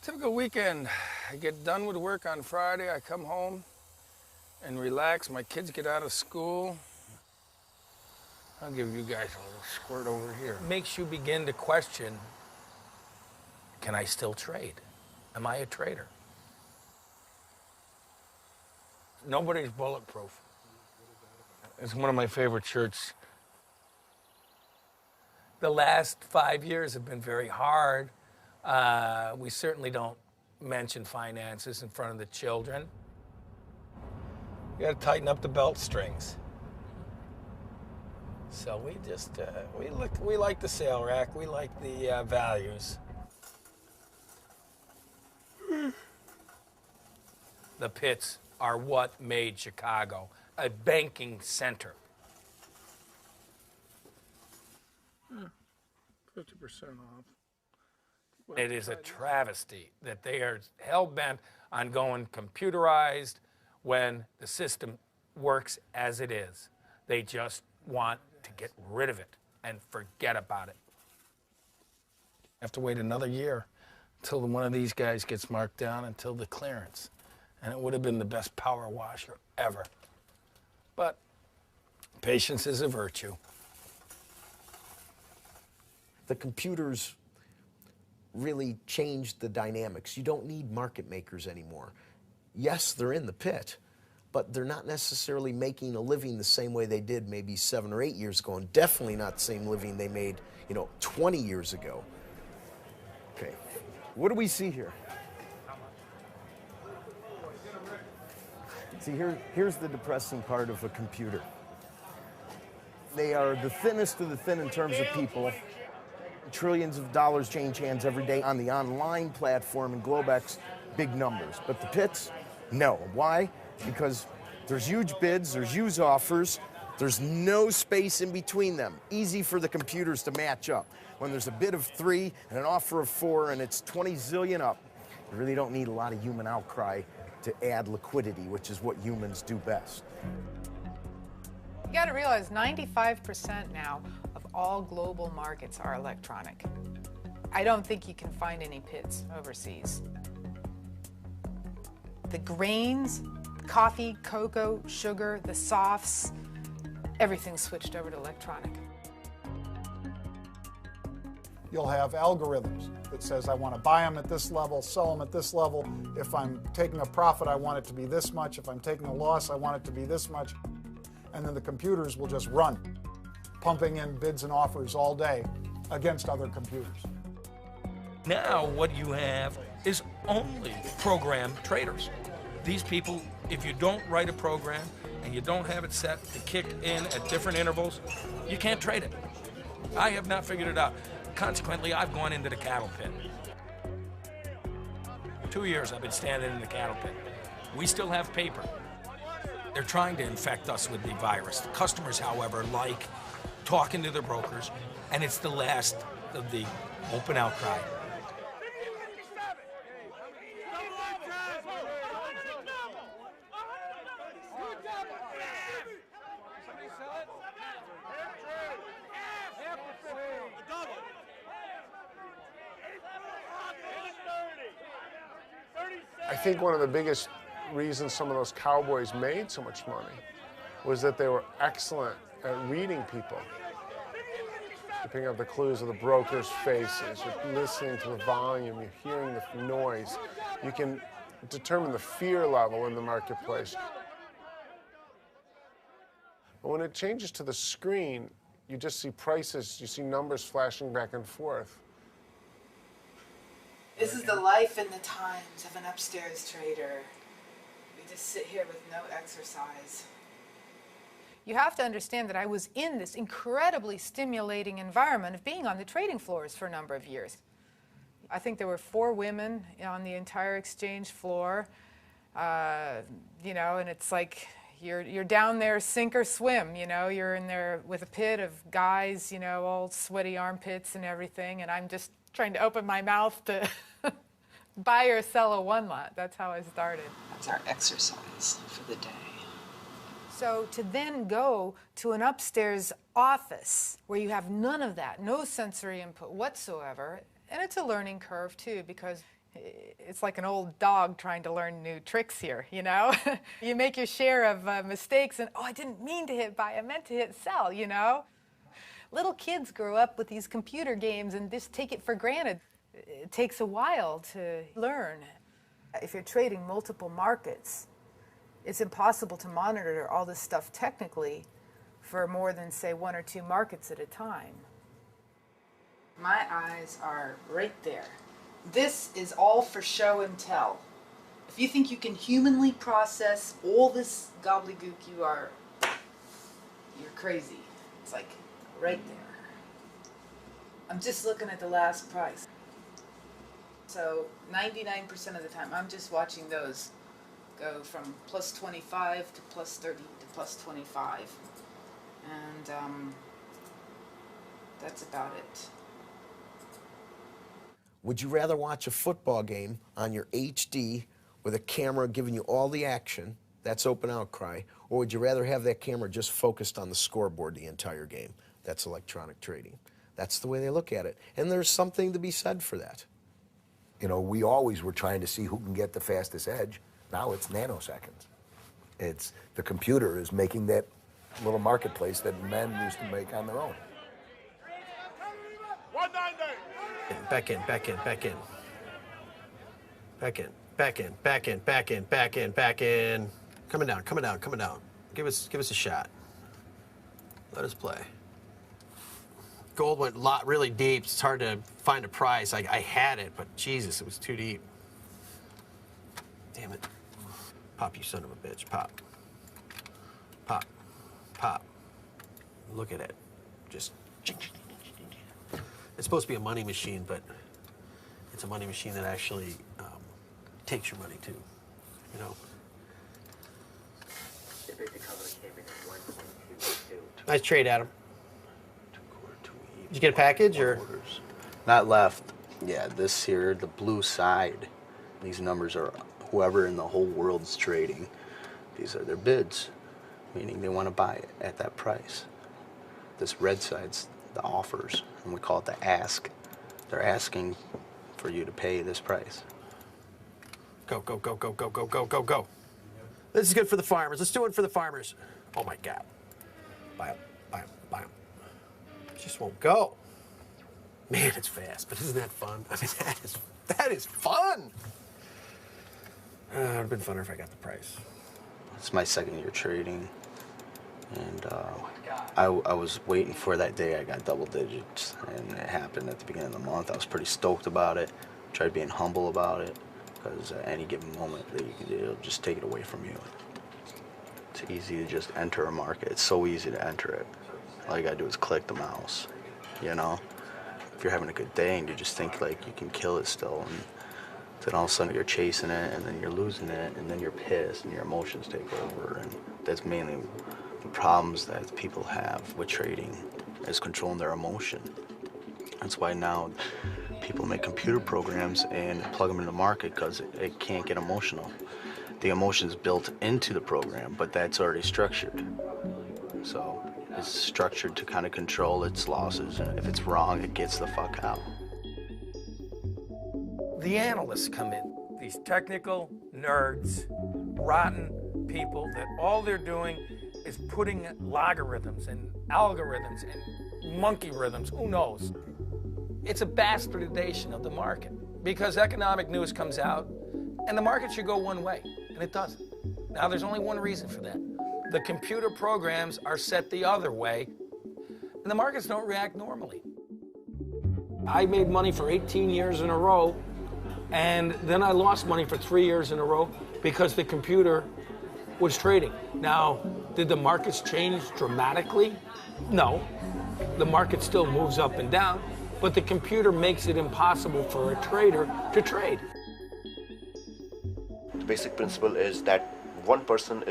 Typical weekend. I get done with work on Friday, I come home and relax. My kids get out of school. I'll give you guys a little squirt over here. Makes you begin to question, can I still trade? Am I a trader? Nobody's bulletproof. It's one of my favorite shirts. The last 5 years have been very hard. We certainly don't mention finances in front of the children. You gotta tighten up the belt strings. So we just, we like the sale rack, we like the values. The pits are what made Chicago a banking center. 50% off. It is a travesty that they are hell-bent on going computerized when the system works as it is. They just want to get rid of it and forget about it. Have to wait another year until one of these guys gets marked down until the clearance. And it would have been the best power washer ever. But patience is a virtue. The computers really changed the dynamics. You don't need market makers anymore. Yes, they're in the pit, but they're not necessarily making a living the same way they did maybe 7 or 8 years ago, and definitely not the same living they made, 20 years ago. Okay, what do we see here? See, here's the depressing part of a computer. They are the thinnest of the thin in terms of people. Trillions of dollars change hands every day on the online platform and Globex, big numbers. But the pits, no. Why? Because there's huge bids, there's huge offers, there's no space in between them. Easy for the computers to match up. When there's a bid of 3 and an offer of 4 and it's 20 zillion up, you really don't need a lot of human outcry to add liquidity, which is what humans do best. You got to realize 95% now of all global markets are electronic. I don't think you can find any pits overseas. The grains, coffee, cocoa, sugar, the softs, everything's switched over to electronic. You'll have algorithms that says I want to buy them at this level, sell them at this level. If I'm taking a profit, I want it to be this much. If I'm taking a loss, I want it to be this much. And then the computers will just run, pumping in bids and offers all day against other computers. Now what you have is only program traders. These people, if you don't write a program and you don't have it set to kick in at different intervals, you can't trade it. I have not figured it out. Consequently, I've gone into the cattle pit. 2 years I've been standing in the cattle pit. We still have paper. They're trying to infect us with the virus. The customers, however, like talking to their brokers, and it's the last of the open outcry. I think one of the biggest reasons some of those cowboys made so much money was that they were excellent at reading people. You're picking up the clues of the brokers' faces, you're listening to the volume, you're hearing the noise. You can determine the fear level in the marketplace. But when it changes to the screen, you just see prices, you see numbers flashing back and forth. This is the life and the times of an upstairs trader. We just sit here with no exercise. You have to understand that I was in this incredibly stimulating environment of being on the trading floors for a number of years. I think there were 4 women on the entire exchange floor, you know, and it's like you're down there sink or swim, you know, you're in there with a pit of guys, you know, all sweaty armpits and everything, and I'm just trying to open my mouth to buy or sell a 1-lot. That's how I started. That's our exercise for the day. So to then go to an upstairs office where you have none of that, no sensory input whatsoever, and it's a learning curve too, because it's like an old dog trying to learn new tricks here, you know? You make your share of mistakes and, oh, I didn't mean to hit buy, I meant to hit sell, you know? Little kids grow up with these computer games and just take it for granted. It takes a while to learn. If you're trading multiple markets, it's impossible to monitor all this stuff technically for more than, say, 1 or 2 markets at a time. My eyes are right there. This is all for show and tell. If you think you can humanly process all this gobbledygook, you're crazy. It's like right there. I'm just looking at the last price. So 99% of the time, I'm just watching those go from plus 25 to plus 30 to plus 25. And that's about it. Would you rather watch a football game on your HD with a camera giving you all the action, that's open outcry, or would you rather have that camera just focused on the scoreboard the entire game? That's electronic trading. That's the way they look at it. And there's something to be said for that. You know, we always were trying to see who can get the fastest edge. Now it's nanoseconds. It's the computer is making that little marketplace that men used to make on their own. Back in, back in, back in. Back in, back in, back in, back in, back in, back in. Coming down, coming down, coming down. Give us a shot. Let us play. Gold went really deep. It's hard to find a price. I had it, but Jesus, it was too deep. Damn it. Pop, you son of a bitch. Pop. Pop. Pop. Look at it. Just... It's supposed to be a money machine, but it's a money machine that actually takes your money too, you know. Nice trade, Adam. Did you get a package or? Not left. Yeah, this here, the blue side. These numbers are whoever in the whole world's trading. These are their bids, meaning they want to buy it at that price. This red side's the offers, and we call it the ask. They're asking for you to pay this price. Go, go, go, go, go, go, go, go, go. This is good for the farmers. Let's do it for the farmers. Oh my God. Buy them, buy them, buy them. Just won't go. Man, it's fast, but isn't that fun? I mean, that is fun. It would have been funner if I got the price. It's my second year trading, and I was waiting for that day I got double digits, and it happened at the beginning of the month. I was pretty stoked about it. Tried being humble about it, because at any given moment, it'll just take it away from you. It's easy to just enter a market. It's so easy to enter it. All you gotta do is click the mouse, you know? If you're having a good day and you just think like you can kill it still, and then all of a sudden you're chasing it, and then you're losing it, and then you're pissed, and your emotions take over, and that's mainly the problems that people have with trading, is controlling their emotion. That's why now people make computer programs and plug them into the market, because it can't get emotional. The emotion's built into the program, but that's already structured. So it's structured to kind of control its losses, and if it's wrong, it gets the fuck out. The analysts come in, these technical, nerds, rotten people that all they're doing is putting logarithms and algorithms and monkey rhythms, who knows? It's a bastardization of the market because economic news comes out and the market should go one way, and it doesn't. Now, there's only one reason for that. The computer programs are set the other way, and the markets don't react normally. I made money for 18 years in a row, and then I lost money for 3 years in a row because the computer was trading. Now, did the markets change dramatically? No. The market still moves up and down, but the computer makes it impossible for a trader to trade. The basic principle is that one person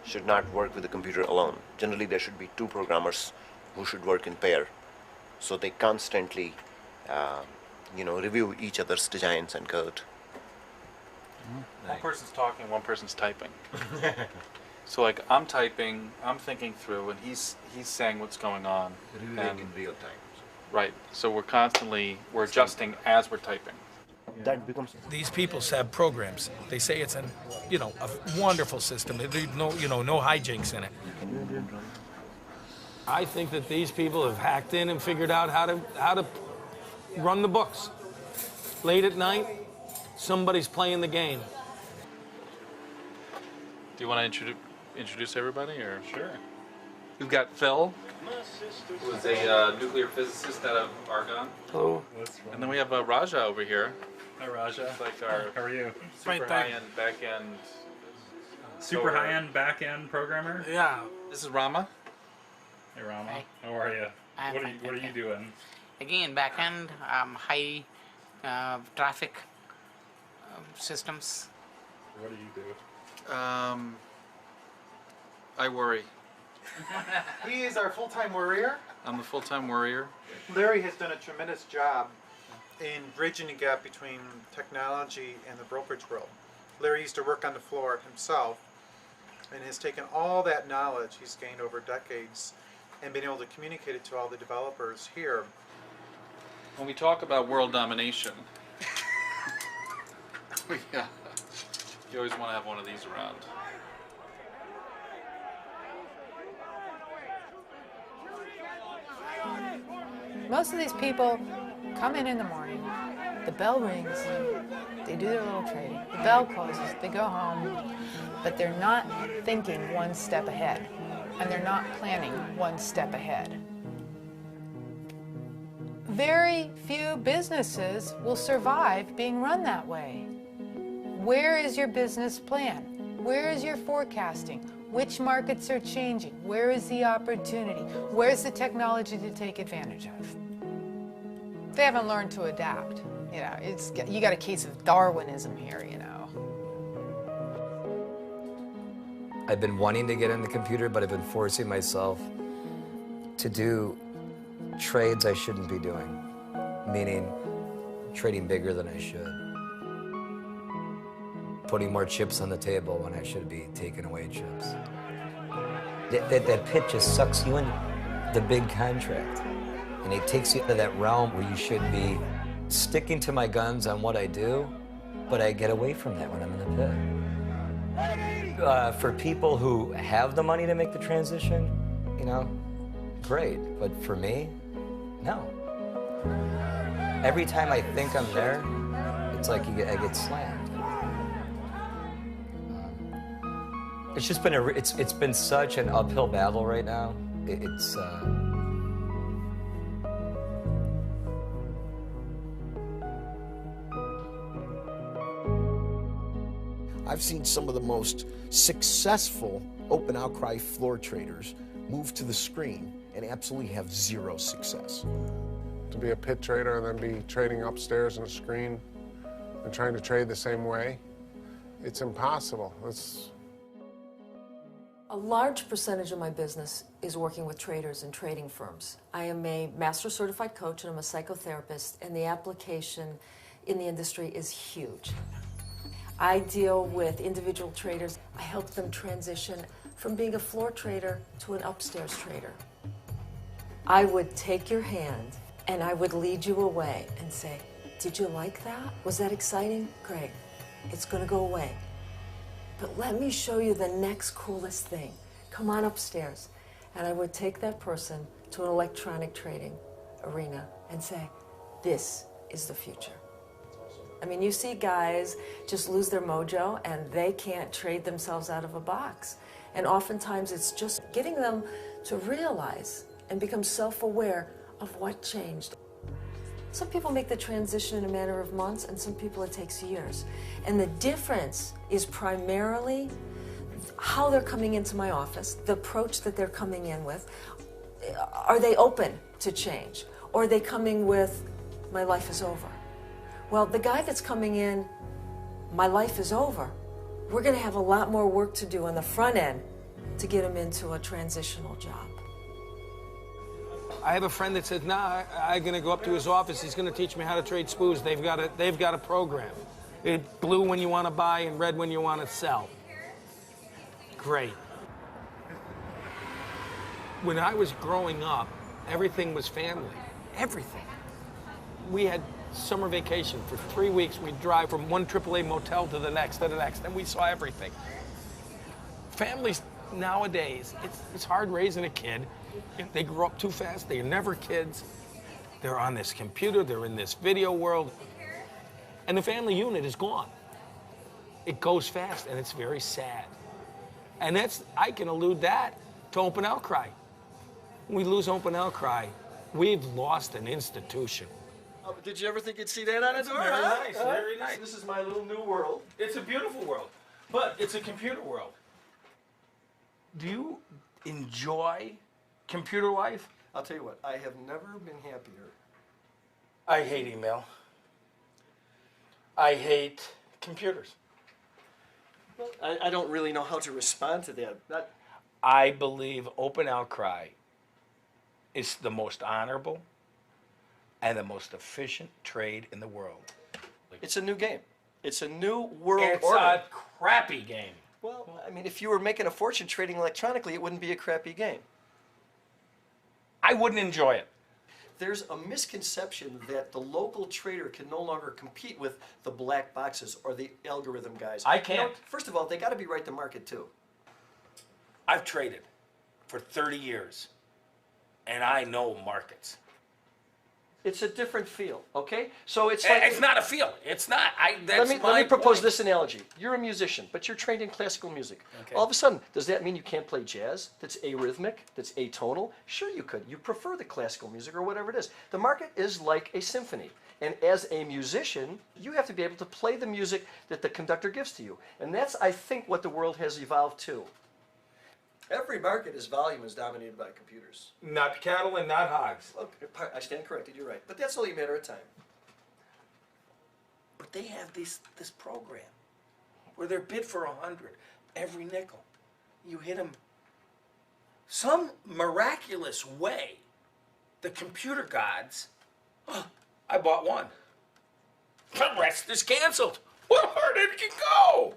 should not work with the computer alone. Generally, there should be two programmers who should work in pair. So they constantly, review each other's designs and code. One person's talking, one person's typing. So like I'm typing, I'm thinking through, and he's saying what's going on. In real time. Right. So we're adjusting as we're typing. That becomes. These people have programs. They say it's a wonderful system. There's no hijinks in it. I think that these people have hacked in and figured out how to run the books. Late at night, somebody's playing the game. Do you want to introduce everybody, or sure? We've got Phil, who is a nuclear physicist out of Argonne. Hello. And then we have Raja over here. Hi, Raja. It's like our how are you? super high-end back-end. Super high-end back-end programmer. Yeah. This is Rama. Hey, Rama. Hi. How are you? I'm What are fine, you thank doing? Again, backend, high traffic systems. What do you do? I worry. He is our full-time worrier. I'm the full-time worrier. Larry has done a tremendous job in bridging the gap between technology and the brokerage world. Larry used to work on the floor himself and has taken all that knowledge he's gained over decades and been able to communicate it to all the developers here. When we talk about world domination, yeah, you always want to have one of these around. Most of these people come in the morning, the bell rings, they do their little trading, the bell closes, they go home, but they're not thinking one step ahead, and they're not planning one step ahead. Very few businesses will survive being run that way. Where is your business plan? Where is your forecasting? Which markets are changing? Where is the opportunity? Where's the technology to take advantage of? They haven't learned to adapt. You got a case of Darwinism here, I've been wanting to get in the computer, but I've been forcing myself to do trades I shouldn't be doing, meaning trading bigger than I should. Putting more chips on the table when I should be taking away chips. That pit just sucks you in, the big contract. And it takes you into that realm where you should be sticking to my guns on what I do, but I get away from that when I'm in the pit. For people who have the money to make the transition, great. But for me, no. Every time I think I'm there, it's like I get slammed. It's just been it's been such an uphill battle right now. I've seen some of the most successful open outcry floor traders move to the screen and absolutely have zero success. To be a pit trader and then be trading upstairs in a screen and trying to trade the same way, it's impossible. A large percentage of my business is working with traders and trading firms. I am a master certified coach and I'm a psychotherapist, and the application in the industry is huge. I deal with individual traders. I help them transition from being a floor trader to an upstairs trader. I would take your hand and I would lead you away and say, did you like that? Was that exciting? Great. It's going to go away. but let me show you the next coolest thing. Come on upstairs. And I would take that person to an electronic trading arena and say, this is the future. I mean, you see guys just lose their mojo and they can't trade themselves out of a box. And oftentimes it's just getting them to realize and become self-aware of what changed. Some people make the transition in a matter of months, and some people it takes years. And the difference is primarily how they're coming into my office, the approach that they're coming in with. Are they open to change? Or are they coming with, my life is over? Well, the guy that's coming in, my life is over, we're going to have a lot more work to do on the front end to get him into a transitional job. I have a friend that says, nah, I'm going to go up to his office. He's going to teach me how to trade spoos. They've got a program. It's blue when you want to buy and red when you want to sell. Great. When I was growing up, everything was family. Everything. We had summer vacation for 3 weeks. We'd drive from one AAA motel to the next, and we saw everything. Families nowadays, it's hard raising a kid. They grow up too fast. They're never kids. They're on this computer. They're in this video world. And the family unit is gone. It goes fast, and it's very sad. And I can allude that to Open Outcry. When we lose Open Outcry, we've lost an institution. Oh, but did you ever think you'd see that on a door? Very huh? nice, very nice. This is my little new world. It's a beautiful world, but it's a computer world. Do you enjoy computer life? I'll tell you what, I have never been happier. I hate email. I hate computers. Well, I don't really know how to respond to that. I believe Open Outcry is the most honorable and the most efficient trade in the world. It's a new game. It's a new world It's order. a crappy game. Well, I mean, if you were making a fortune trading electronically, it wouldn't be a crappy game. I wouldn't enjoy it. There's a misconception that the local trader can no longer compete with the black boxes or the algorithm guys. I can't. First of all, they got to be right to market too. I've traded for 30 years, and I know markets. It's a different feel, okay? So it's like... It's not a feel. It's not. Let me propose this analogy. You're a musician, but you're trained in classical music. Okay. All of a sudden, does that mean you can't play jazz that's arrhythmic, that's atonal? Sure you could. You prefer the classical music or whatever it is. The market is like a symphony. And as a musician, you have to be able to play the music that the conductor gives to you. And that's, I think, what the world has evolved to. Every market, as volume, is dominated by computers. Not cattle and not hogs. Okay, I stand corrected, you're right. But that's only a matter of time. But they have this program where they're bid for 100 every nickel. You hit them. Some miraculous way, the computer gods, I bought one. The rest is canceled. Well, where did it go?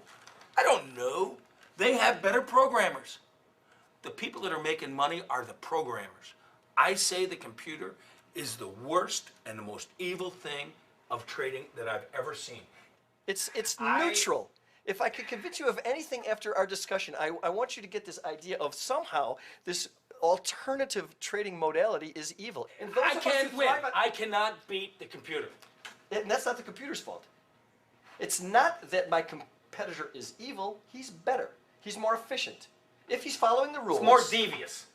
I don't know. They have better programmers. The people that are making money are the programmers. I say the computer is the worst and the most evil thing of trading that I've ever seen. It's neutral. If I could convince you of anything after our discussion, I want you to get this idea of somehow this alternative trading modality is evil. And those I of us can't who win. thrive on- I cannot beat the computer. And that's not the computer's fault. It's not that my competitor is evil. He's better. He's more efficient. If he's following the rules. It's more devious.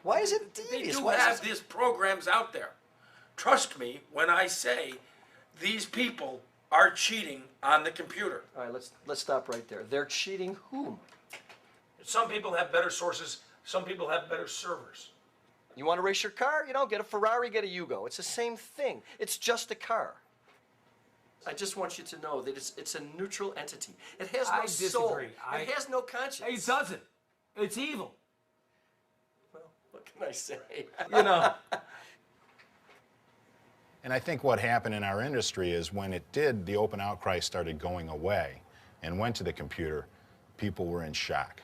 Why is it devious? They do Why is have it- these programs out there. Trust me when I say these people are cheating on the computer. All right, let's stop right there. They're cheating whom? Some people have better sources. Some people have better servers. You want to race your car? You know, get a Ferrari, get a Yugo. It's the same thing. It's just a car. I just want you to know that it's a neutral entity. It has no I soul. disagree. It has no conscience. It doesn't. It's evil. Well, what can I say? You know. And I think what happened in our industry is when it did, the open outcry started going away and went to the computer, people were in shock.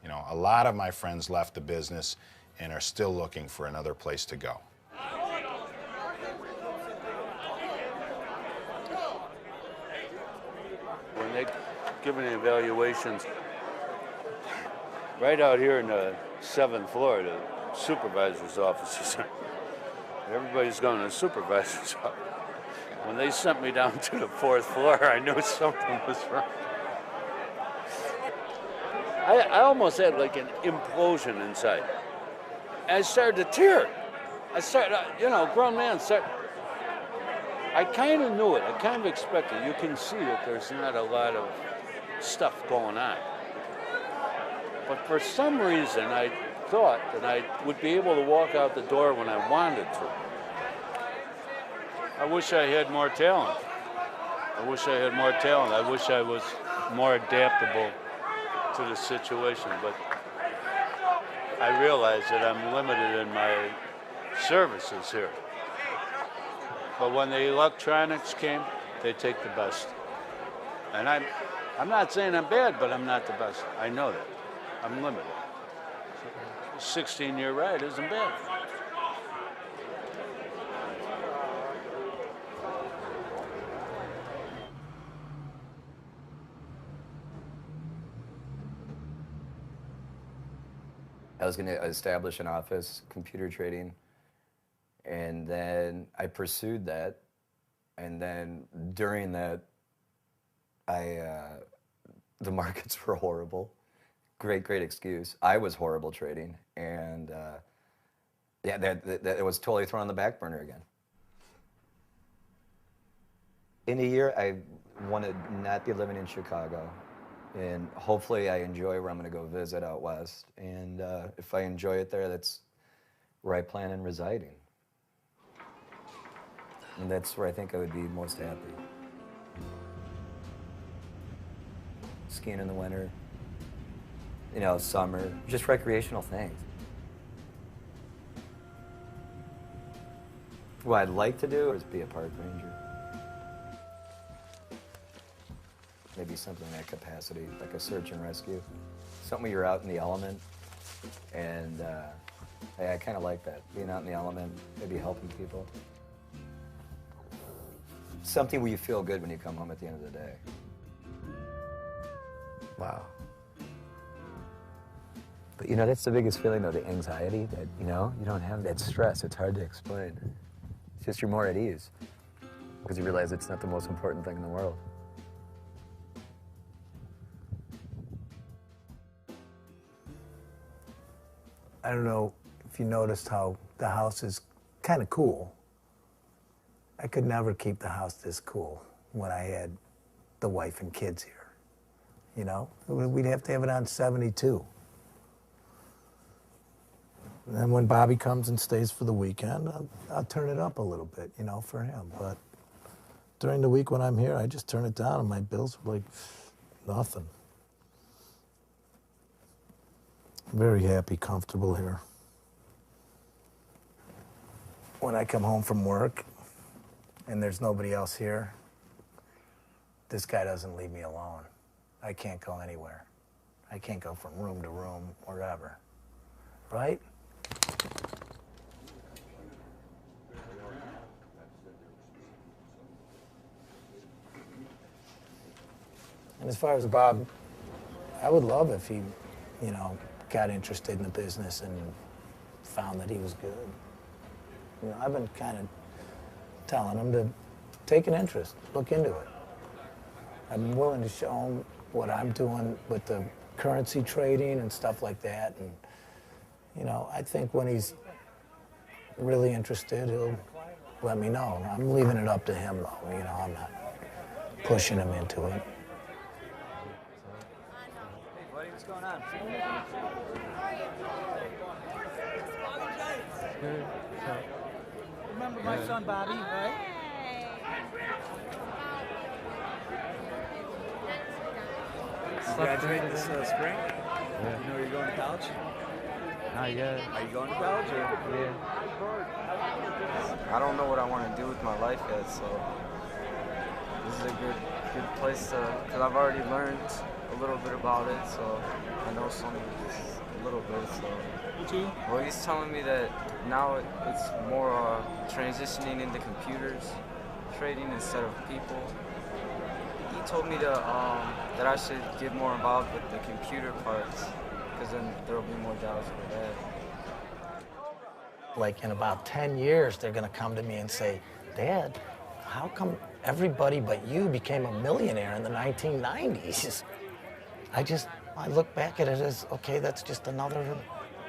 You know, a lot of my friends left the business and are still looking for another place to go. giving the evaluations. Right out here in the 7th floor, the supervisor's office. Everybody's going to the supervisor's office. When they sent me down to the 4th floor, I knew something was wrong. I almost had like an implosion inside. I started to tear. I started, grown man I kind of knew it. I kind of expected it. You can see that there's not a lot of stuff going on. But for some reason, I thought that I would be able to walk out the door when I wanted to. I wish I had more talent. I wish I had more talent. I wish I was more adaptable to the situation. But I realize that I'm limited in my services here. But when the electronics came, they take the best. And I'm not saying I'm bad, but I'm not the best. I know that. I'm limited. 16-year ride isn't bad. I was going to establish an office, computer trading, and then I pursued that. And then during that, the markets were horrible. Great excuse. I was horrible trading, and yeah, that was totally thrown on the back burner again. In a year, I want to not be living in Chicago. And hopefully I enjoy where I'm going to go visit out west. And if I enjoy it there, that's where I plan on residing. And that's where I think I would be most happy. Skiing in the winter, summer, just recreational things. What I'd like to do is be a park ranger. Maybe something in that capacity, like a search and rescue. Something where you're out in the element, and I kind of like that, being out in the element, maybe helping people. Something where you feel good when you come home at the end of the day. Wow. But that's the biggest feeling, though, the anxiety, that, you don't have that stress. It's hard to explain. It's just you're more at ease, because you realize it's not the most important thing in the world. I don't know if you noticed how the house is kind of cool. I could never keep the house this cool when I had the wife and kids here. We'd have to have it on 72. And then when Bobby comes and stays for the weekend, I'll turn it up a little bit, for him. But during the week when I'm here, I just turn it down, and my bills are like nothing. Very happy, comfortable here. When I come home from work and there's nobody else here, this guy doesn't leave me alone. I can't go anywhere. I can't go from room to room, wherever. Right? And as far as Bob, I would love if he, got interested in the business and found that he was good. I've been kind of telling him to take an interest, look into it. I'm willing to show him what I'm doing with the currency trading and stuff like that. And, I think when he's really interested, he'll let me know. I'm leaving it up to him, though. I'm not pushing him into it. What's going on? Good. Remember my son Bobby, right? Graduate this spring? Yeah. You know you're going to college? Not yet. Are you going to college or? Yeah. I don't know what I want to do with my life yet, so this is a good place to, because I've already learned a little bit about it, so I know a little bit, so. Well, he's telling me that now it's more transitioning into computers, trading instead of people. He told me to that I should get more involved with the computer parts, because then there will be more jobs for that. Like in about 10 years, they're gonna come to me and say, Dad, how come everybody but you became a millionaire in the 1990s? I look back at it as, okay, that's just another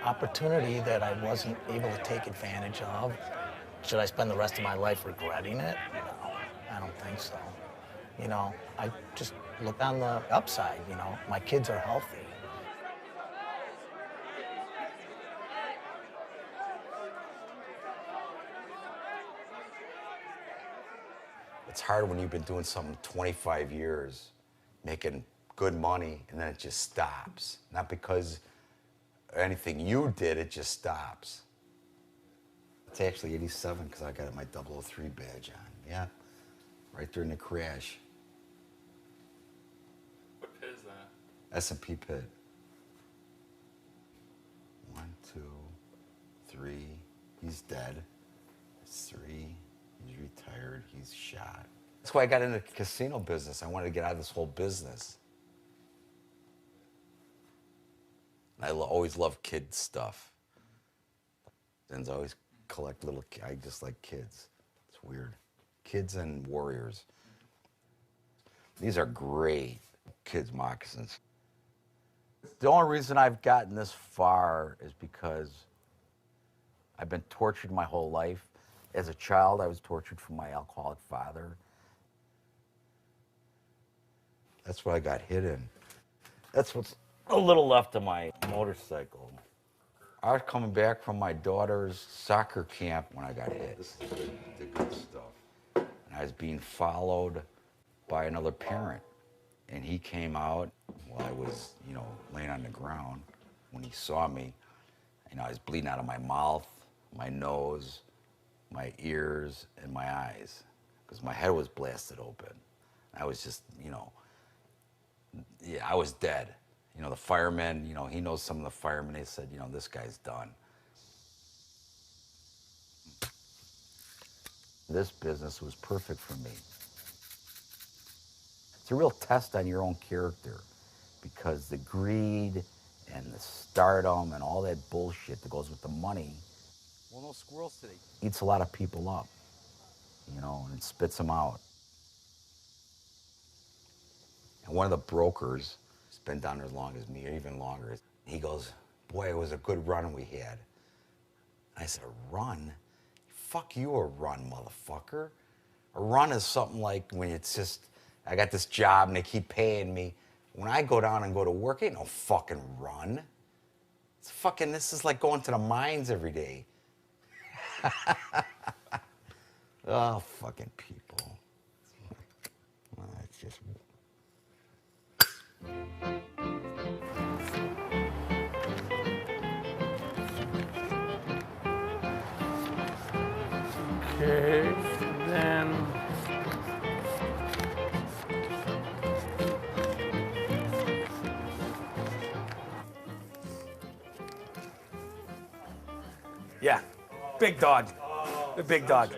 opportunity that I wasn't able to take advantage of. Should I spend the rest of my life regretting it? No, I don't think so. You know, I just look on the upside, you know. My kids are healthy. It's hard when you've been doing something 25 years, making good money, and then it just stops. Not because anything you did, it just stops. It's actually 87 because I got my 003 badge on. Yeah, right during the crash. What pit is that? S&P pit. 1, 2, 3. He's dead. That's 3. He's retired. He's shot. That's why I got into the casino business. I wanted to get out of this whole business. I always loved kid stuff. And I always collect little. I just like kids. It's weird. Kids and warriors. These are great kids' moccasins. The only reason I've gotten this far is because I've been tortured my whole life. As a child, I was tortured from my alcoholic father. That's what I got hit in. That's what's a little left of my motorcycle. I was coming back from my daughter's soccer camp when I got hit. This is the good stuff. And I was being followed by another parent. And he came out while I was, you know, laying on the ground. When he saw me, you know, I was bleeding out of my mouth, my nose, my ears, and my eyes. Because my head was blasted open. I was just, you know, yeah, I was dead. You know, the firemen, you know, he knows some of the firemen, they said, you know, this guy's done. This business was perfect for me. It's a real test on your own character because the greed and the stardom and all that bullshit that goes with the money, well, those squirrels today, eats a lot of people up, you know, and it spits them out. And one of the brokers, he's been down there as long as me, or even longer, he goes, boy, it was a good run we had. I said, a run? Fuck you, a run, motherfucker. A run is something like when it's just, I got this job and they keep paying me. When I go down and go to work, ain't no fucking run. It's fucking, this is like going to the mines every day. Oh, fucking people. Well, it's just... Okay, then. Yeah, big dog. The big dog.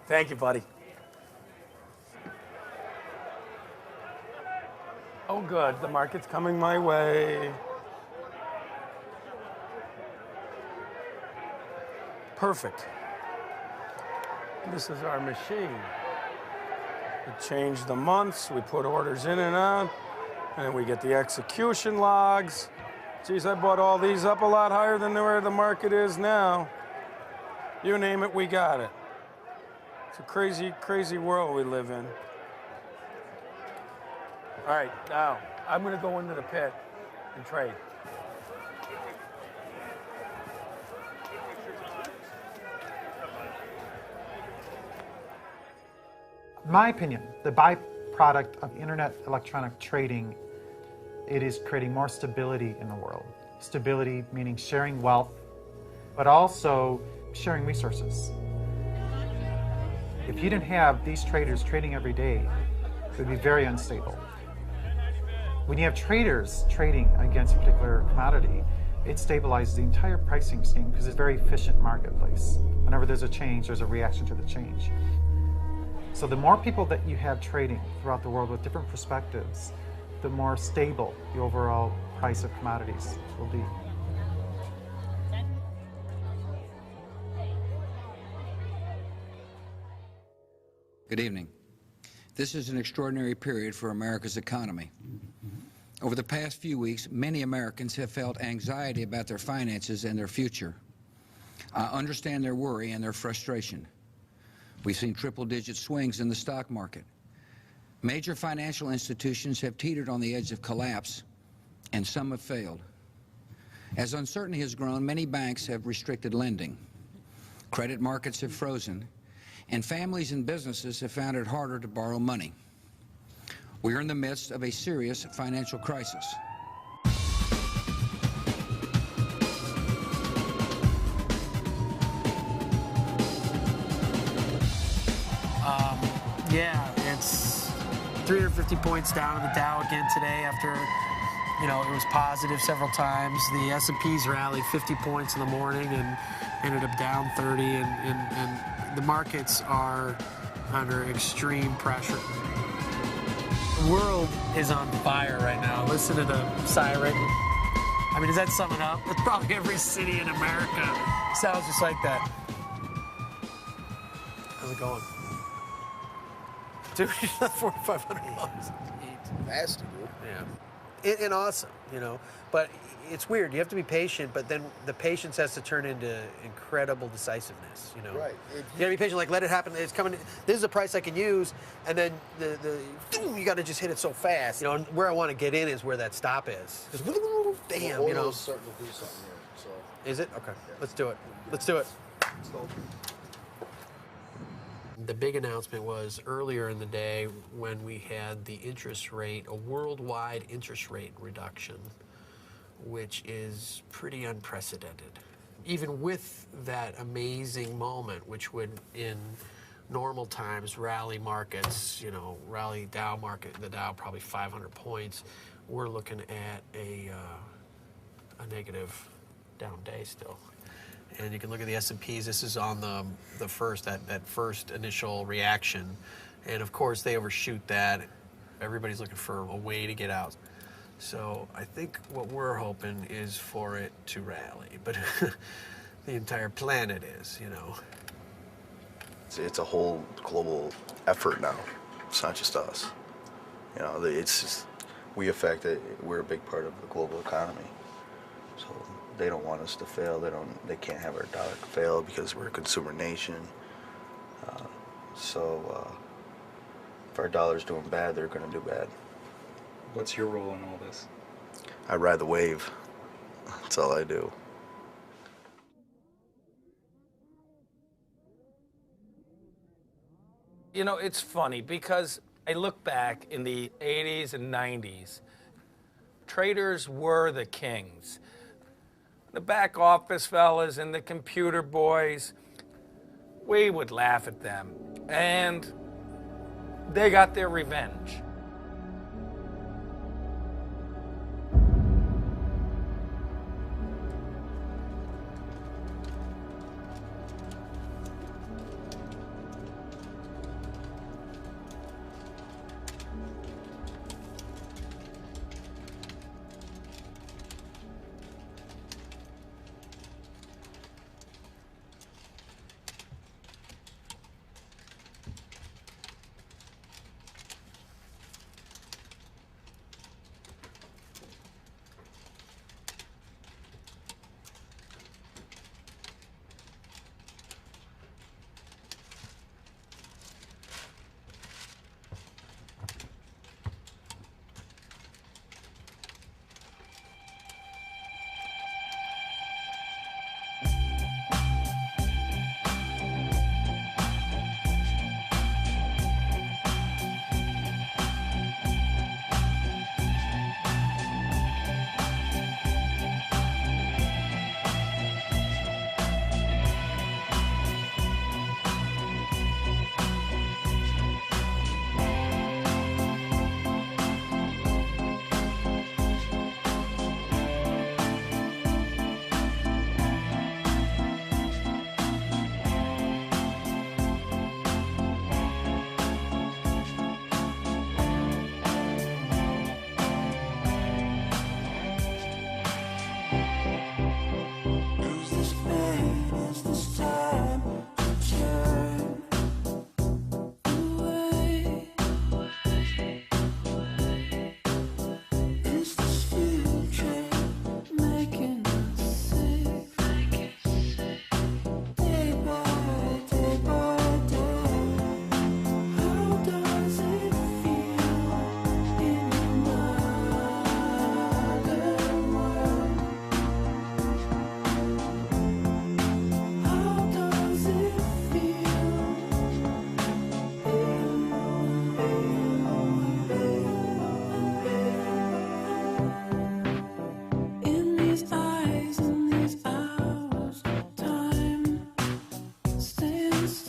Thank you, buddy. Oh, good. The market's coming my way. Perfect. This is our machine. We change the months, we put orders in and out, and then we get the execution logs. Geez, I bought all these up a lot higher than where the market is now. You name it, we got it. It's a crazy, crazy world we live in. All right, now, I'm gonna go into the pit and trade. In my opinion, the byproduct of internet electronic trading, it is creating more stability in the world. Stability meaning sharing wealth, but also sharing resources. If you didn't have these traders trading every day, it would be very unstable. When you have traders trading against a particular commodity, it stabilizes the entire pricing scheme because it's a very efficient marketplace. Whenever there's a change, there's a reaction to the change. So the more people that you have trading throughout the world with different perspectives, the more stable the overall price of commodities will be. Good evening. This is an extraordinary period for America's economy. Over the past few weeks, many Americans have felt anxiety about their finances and their future. I understand their worry and their frustration. We've seen triple-digit swings in the stock market. Major financial institutions have teetered on the edge of collapse, and some have failed. As uncertainty has grown, many banks have restricted lending. Credit markets have frozen, and families and businesses have found it harder to borrow money. We are in the midst of a serious financial crisis. Yeah, it's 350 points down in the Dow again today after, it was positive several times. The S&Ps rallied 50 points in the morning and ended up down 30, and the markets are under extreme pressure. The world is on fire right now. Listen to the siren. I mean, does that sum it up? It's probably every city in America sounds just like that. How's it going? Dude, $4,500. Nasty, dude. Yeah. And awesome, But it's weird. You have to be patient, but then the patience has to turn into incredible decisiveness, Right. You gotta be patient, like let it happen. It's coming. This is a price I can use, and then you gotta just hit it so fast. And where I want to get in is where that stop is. Just, damn, Oil's starting to do something here. So. Is it? Okay. Yeah. Let's do it. Let's do it. Let's go. The big announcement was earlier in the day when we had the interest rate, a worldwide interest rate reduction, which is pretty unprecedented. Even with that amazing moment, which would in normal times rally markets, rally Dow market, the Dow probably 500 points, we're looking at a negative down day still. And you can look at the S&Ps. This is on the first, that first initial reaction. And of course, they overshoot that. Everybody's looking for a way to get out. So I think what we're hoping is for it to rally. But the entire planet is, It's a whole global effort now. It's not just us. It's just, we're a big part of the global economy. So they don't want us to fail. They can't have our dollar fail because we're a consumer nation. So if our dollar's doing bad, they're going to do bad. What's your role in all this? I ride the wave. That's all I do. It's funny because I look back in the 80s and 90s, traders were the kings. The back office fellas and the computer boys, we would laugh at them. And they got their revenge.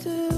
through